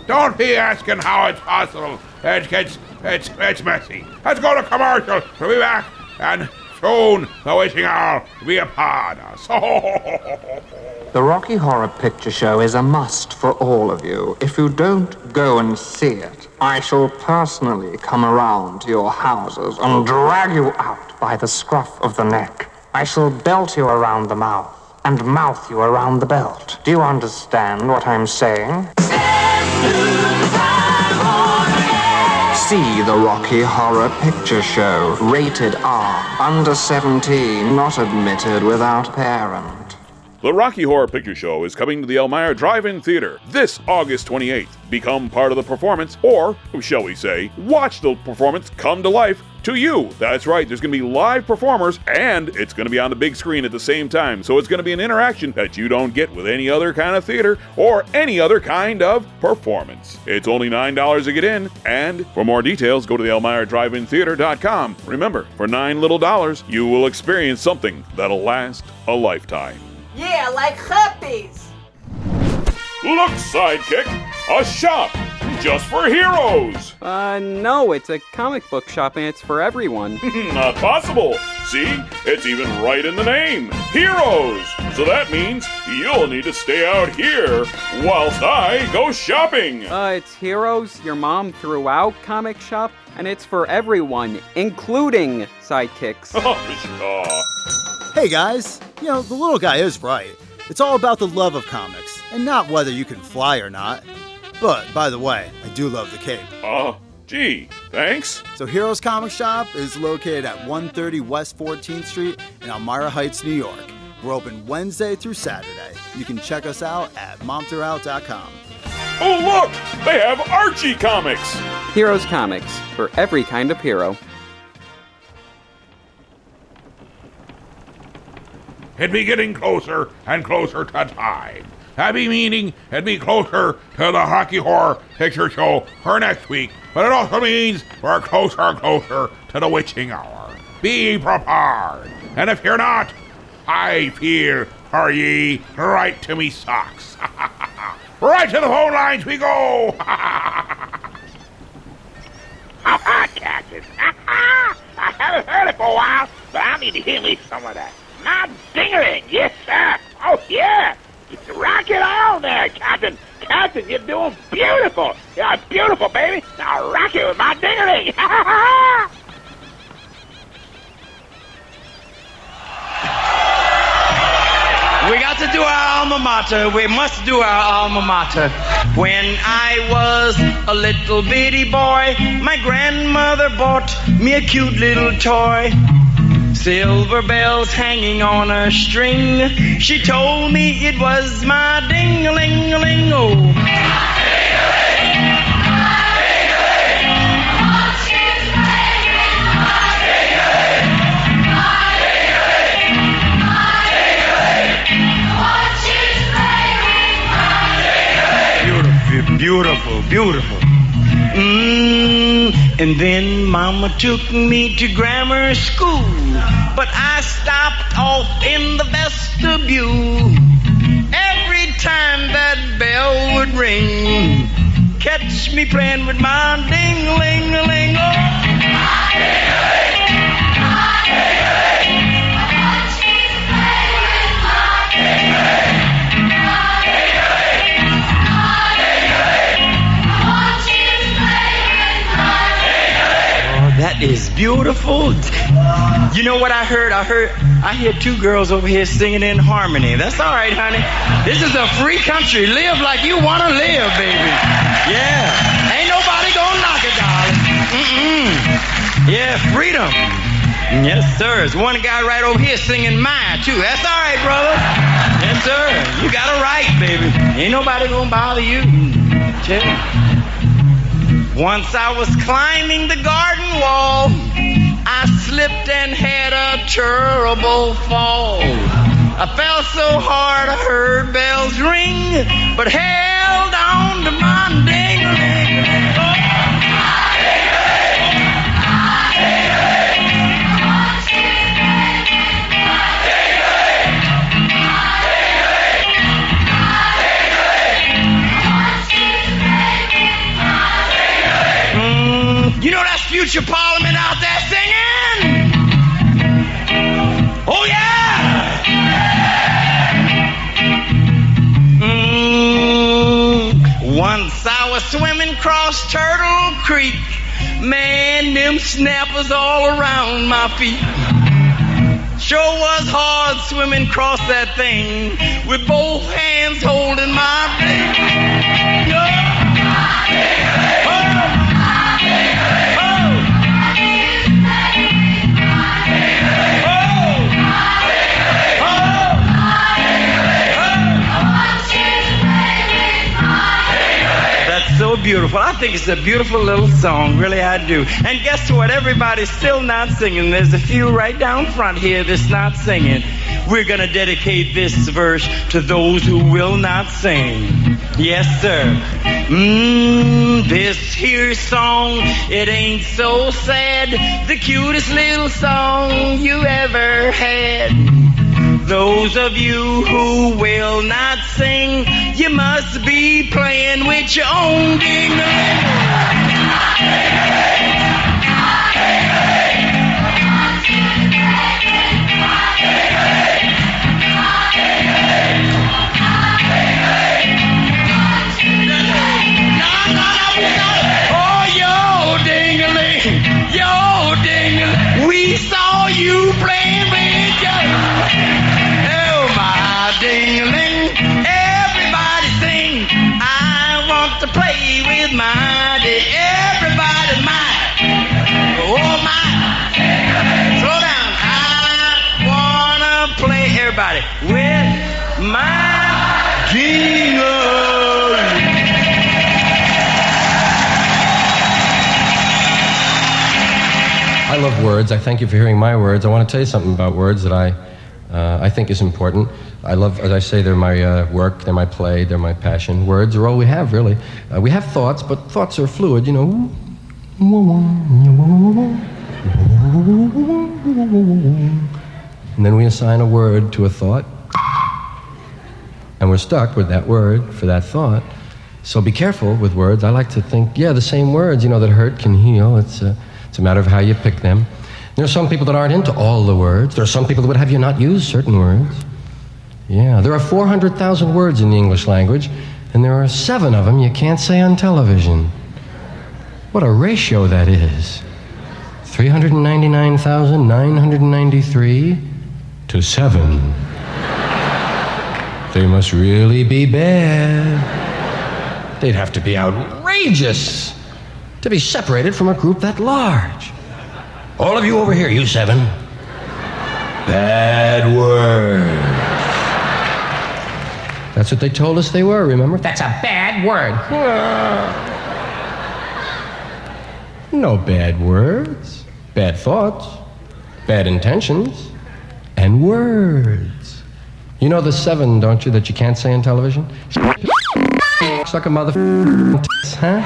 Don't be asking how it's possible. It's messy. Let's go to commercial. We'll be back, and soon the wishing hour will be upon us. The Rocky Horror Picture Show is a must for all of you. If you don't go and see it, I shall personally come around to your houses and drag you out by the scruff of the neck. I shall belt you around the mouth and mouth you around the belt. Do you understand what I'm saying? See the Rocky Horror Picture Show, rated R, under 17, not admitted without parent. The Rocky Horror Picture Show is coming to the Elmira Drive-In Theater this August 28th. Become part of the performance, or, shall we say, watch the performance come to life to you. That's right, there's going to be live performers, and it's going to be on the big screen at the same time, so it's going to be an interaction that you don't get with any other kind of theater or any other kind of performance. It's only $9 to get in, and for more details, go to the ElmiraDrive-In-Theater.com. Remember, for $9 little, you will experience something that'll last a lifetime. Yeah, like herpes. Look, Sidekick, a shop just for heroes. No, it's a comic book shop and it's for everyone. Not possible. See, it's even right in the name, Heroes. So that means you'll need to stay out here whilst I go shopping. It's Heroes, your mom threw out comic shop, and it's for everyone, including sidekicks. Hey guys, the little guy is right. It's all about the love of comics, and not whether you can fly or not. But, by the way, I do love the cape. Gee, thanks. So Heroes Comic Shop is located at 130 West 14th Street in Elmira Heights, New York. We're open Wednesday through Saturday. You can check us out at momthroughout.com. Oh, look! They have Archie comics! Heroes Comics, for every kind of hero. It'd be getting closer and closer to time. That'd be meaning it'd be closer to the Rocky Horror Picture Show for next week, but it also means we're closer and closer to the witching hour. Be prepared. And if you're not, I feel for ye right to me socks. Right to the phone lines we go. Cactus. I haven't heard it for a while, but I need to hear me some of that. My dingering, yes sir. Oh yeah. Rock it on there, Captain. Captain, you're doing beautiful. You're beautiful, baby. Now rock it with my dingering. We got to do our alma mater. We must do our alma mater. When I was a little bitty boy, my grandmother bought me a cute little toy. Silver bells hanging on a string. She told me it was my ding-a-ling-a-ling, oh. Beautiful, beautiful. And then Mama took me to grammar school, but I stopped off in the vestibule. Every time that bell would ring, catch me playing with my ding-a-ling-a-ling, oh. That is beautiful. You know what I heard? I hear two girls over here singing in harmony. That's all right, honey. This is a free country. Live like you want to live, baby. Yeah. Ain't nobody gonna knock it, darling. Yeah, freedom. Yes, sir. There's one guy right over here singing mine, too. That's all right, brother. Yes, sir. You got a right, baby. Ain't nobody gonna bother you. Chill. Once I was climbing the garden wall, I slipped and had a terrible fall. I fell so hard I heard bells ring, but held on to my ding-a-ling. You know that's future Parliament out there singing? Oh, yeah! Once I was swimming across Turtle Creek. Man, them snappers all around my feet. Sure was hard swimming across that thing with both hands holding my dick. Yeah. beautiful. I think it's a beautiful little song, really I do. And guess what? Everybody's still not singing. There's a few right down front here that's not singing. We're going to dedicate this verse to those who will not sing. Yes, sir. This here song, it ain't so sad. The cutest little song you ever had. Those of you who will not sing, you must be playing with your own ding-a-ling. We saw you playing with your... Oh, my ding-a-ling. Everybody sing. I want to play with my ding. Everybody, my. Oh, my. Slow down. I want to play, everybody, with my ding-a-ling. I love words. I thank you for hearing my words. I want to tell you something about words that I think is important. I love, as I say, they're my work, they're my play, they're my passion. Words are all we have, really. We have thoughts, but thoughts are fluid, you know. And then we assign a word to a thought, and we're stuck with that word for that thought. So be careful with words. I like to think, yeah, the same words, you know, that hurt can heal. It's a matter of how you pick them. There are some people that aren't into all the words. There are some people that would have you not use certain words. Yeah, there are 400,000 words in the English language, and there are 7 of them you can't say on television. What a ratio that is. 399,993 to 7. They must really be bad. They'd have to be outrageous to be separated from a group that large. All of you over here, you 7. Bad words. That's what they told us they were, remember? That's a bad word. No bad words, bad thoughts, bad intentions, and words. You know the 7, don't you, that you can't say on television? Suck a mother, huh?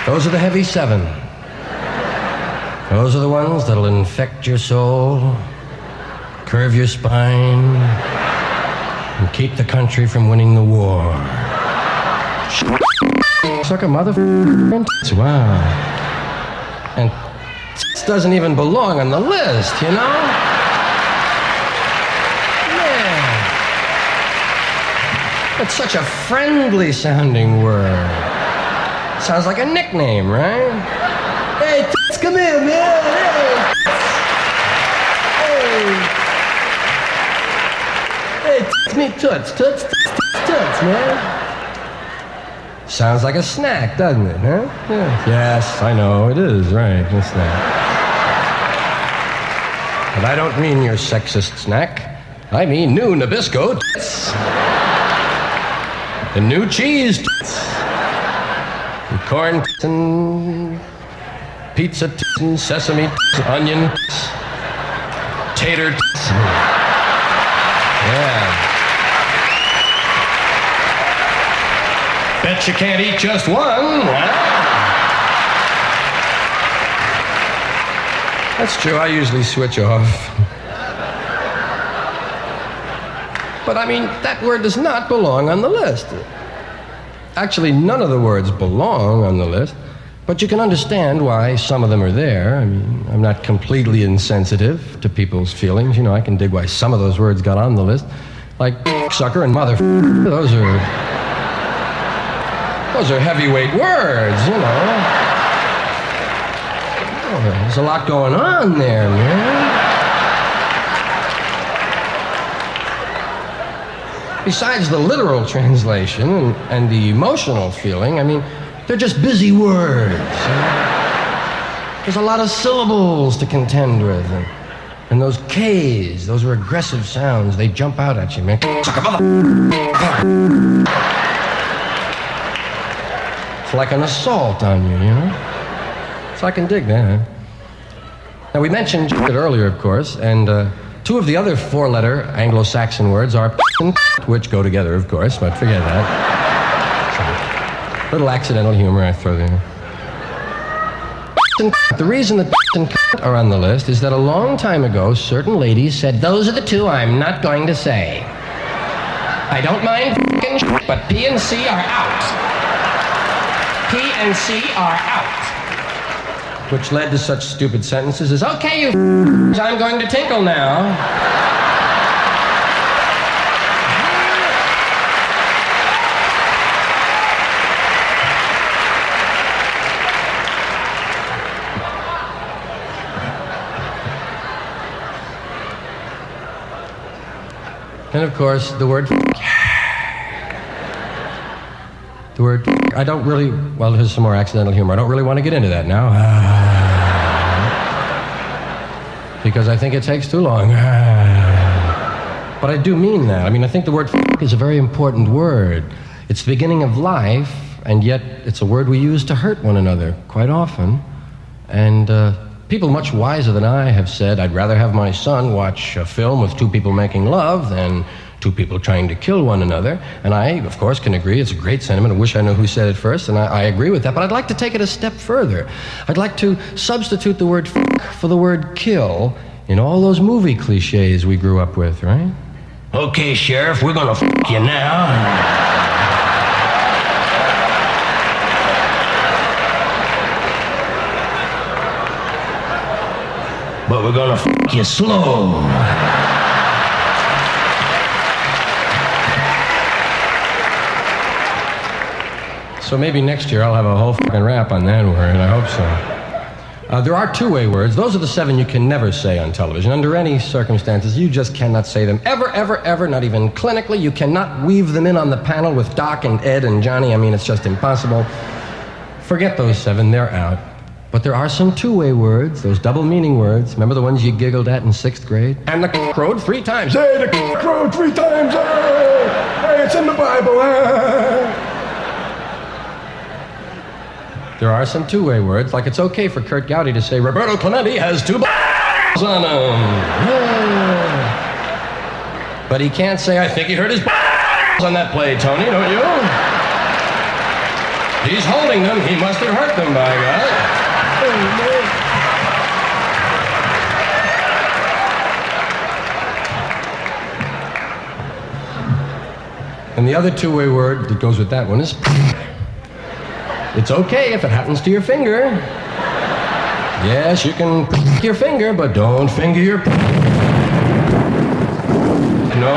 Those are the heavy 7. Those are the ones that'll infect your soul, curve your spine, and keep the country from winning the war. Suck a mother. Wow. And this doesn't even belong on the list, you know? Yeah. It's such a friendly sounding word. Sounds like a nickname, right? Hey, tits, come here, man. Hey, tits, me toots, toots, toots, man. Sounds like a snack, doesn't it, huh? Yeah. Yes, I know, it is, right, a snack. But I don't mean your sexist snack. I mean new Nabisco tits. The new cheese tits. And corn tits and pizza tits and sesame tits, onion tits, tater tits. Yeah. Bet you can't eat just one. That's true, I usually switch off. But I mean, that word does not belong on the list. Actually, none of the words belong on the list, but you can understand why some of them are there. I mean, I'm not completely insensitive to people's feelings. You know, I can dig why some of those words got on the list. Like sucker and mother. Those are heavyweight words, you know. Oh, there's a lot going on there, man. Besides the literal translation and the emotional feeling, I mean, they're just busy words. You know? There's a lot of syllables to contend with. And And those K's, those are aggressive sounds. They jump out at you, man. It's like an assault on you, you know? So I can dig that. Now, we mentioned it earlier, of course, and two of the other four-letter Anglo-Saxon words are and which go together, of course, but forget that. So, little accidental humor I throw there. The reason that and are on the list is that a long time ago, certain ladies said, those are the two I'm not going to say. I don't mind but P and C are out. P and C are out. Which led to such stupid sentences as, okay, you I'm going to tinkle now. And of course, the word I don't really, well, here's some more accidental humor. I don't really want to get into that now. Because I think it takes too long. But I do mean that. I mean, I think the word is a very important word. It's the beginning of life, and yet it's a word we use to hurt one another quite often. And people much wiser than I have said, I'd rather have my son watch a film with two people making love than two people trying to kill one another. And I, of course, can agree. It's a great sentiment. I wish I knew who said it first, and I agree with that. But I'd like to take it a step further. I'd like to substitute the word for the word kill in all those movie cliches we grew up with, right? Okay, Sheriff, we're gonna you now. But we're gonna you slow. So maybe next year I'll have a whole fucking rap on that word. I hope so. There are two-way words. Those are the 7 you can never say on television. Under any circumstances, you just cannot say them. Ever, ever, ever, not even clinically. You cannot weave them in on the panel with Doc and Ed and Johnny. I mean, it's just impossible. Forget those 7. They're out. But there are some two-way words, those double-meaning words. Remember the ones you giggled at in 6th grade? And the crowed 3 times. Hey, the crowed 3 times. Hey, it's in the Bible. There are some two-way words, like it's okay for Kurt Gowdy to say, Roberto Clemente has 2 balls on him. Yeah. But he can't say, I think he hurt his balls on that play, Tony, don't you? He's holding them. He must have hurt them, by God. And the other two-way word that goes with that one is it's okay if it happens to your finger. Yes, you can your finger, but don't finger your No.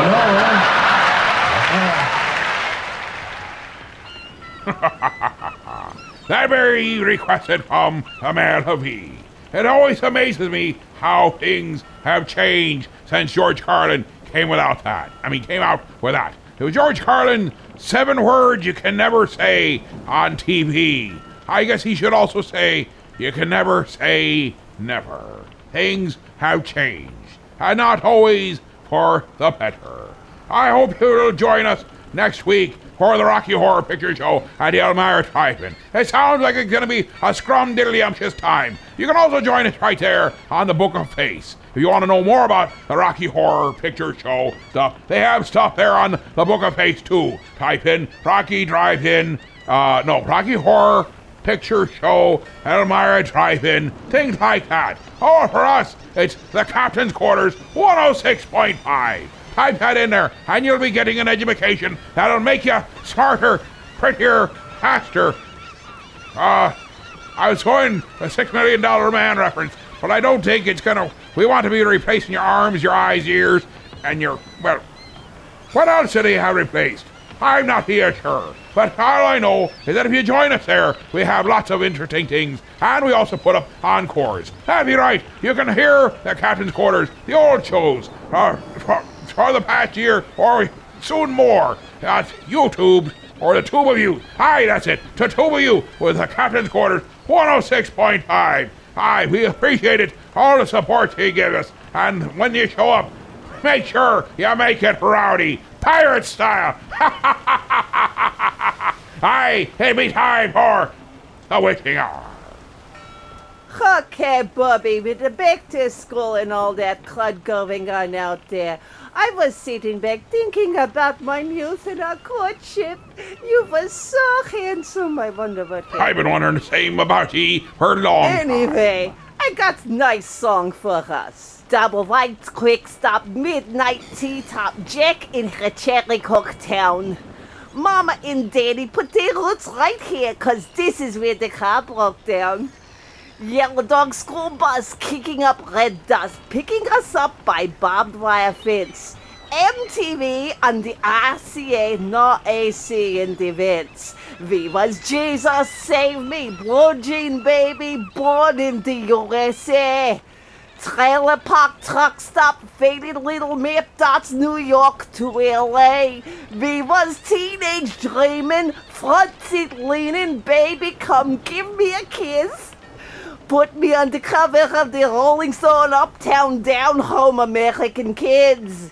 That very requested from Amel Havi. It always amazes me how things have changed since George Carlin came out with that. It was George Carlin, 7 words you can never say on TV. I guess he should also say, you can never say never. Things have changed, and not always for the better. I hope you'll join us next week for the Rocky Horror Picture Show at the Elmira Drive-In. It sounds like it's going to be a scrum-diddly-umptious time. You can also join us right there on the Book of Face. If you want to know more about the Rocky Horror Picture Show stuff, they have stuff there on the Book of Face too. Type in Rocky Horror Picture Show, Elmira Drive-In, things like that. Oh, for us, it's the Captain's Quarters 106.5. Type that in there, and you'll be getting an education that'll make you smarter, prettier, faster. I was going a $6 million man reference, but I don't think it's gonna. We want to be replacing your arms, your eyes, ears, and your. Well, what else do they have replaced? I'm not here sure. But all I know is that if you join us there, we have lots of interesting things, and we also put up encores. That'd be right. You can hear the Captain's Quarters, the old shows, for the past year, or soon more, at YouTube, or the Tube of You. Aye, that's it. The Tube of You with the Captain's Quarters 106.5. Aye, we appreciate it. All the support you give us. And when you show up, make sure you make it rowdy, pirate style. Aye, it be time for the wishing hour. Okay, Bobby, with the back to school and all that crud going on out there, I was sitting back thinking about my youth and our courtship. You were so handsome. I wonder what happened. I've been wondering the same about ye for long. Anyway, I got nice song for us. Double white, quick stop, midnight tea top, Jack in Cherry Town. Mama and Daddy put their roots right here, 'cause this is where the car broke down. Yellow dog school bus kicking up red dust, picking us up by barbed wire fence. MTV and the RCA, no AC in the vents. We was Jesus save me, blue jean baby, born in the USA. Trailer park truck stop, faded little map dots, New York to LA. We was teenage dreaming, front seat leaning, baby come give me a kiss. Put me on the cover of the Rolling Stone, Uptown, Down Home, American Kids.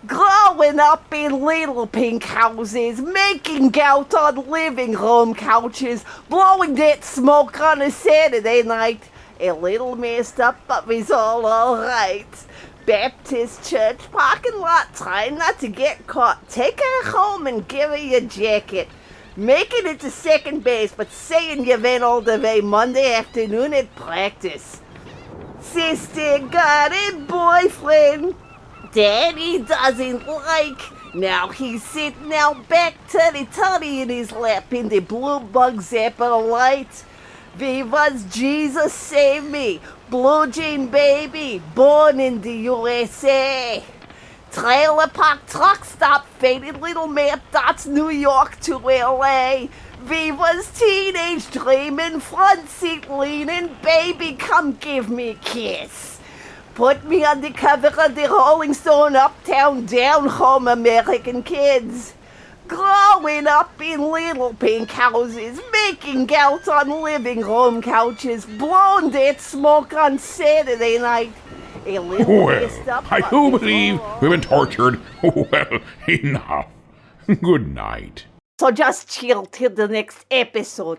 Growing up in little pink houses, making out on living room couches, blowing that smoke on a Saturday night. A little messed up, but we's all alright. Baptist church parking lot, trying not to get caught. Take her home and give her your jacket. Making it to second base, but saying you went all the way Monday afternoon at practice. Sister got a boyfriend Daddy doesn't like. Now he's sitting out back tutty-tutty in his lap in the blue bug zapper light. Viva's Jesus save me, blue jean baby, born in the USA. Trailer park truck stop, faded little map dots, New York to LA. Viva's teenage dreaming, front seat leaning, baby come give me a kiss. Put me on the cover of the Rolling Stone, Uptown, Down Home, American Kids. Growing up in little pink houses, making out on living room couches, blowing that smoke on Saturday night. A little messed Well, up, I but do it's believe all we've been tortured. Well, enough. Good night. So just chill till the next episode.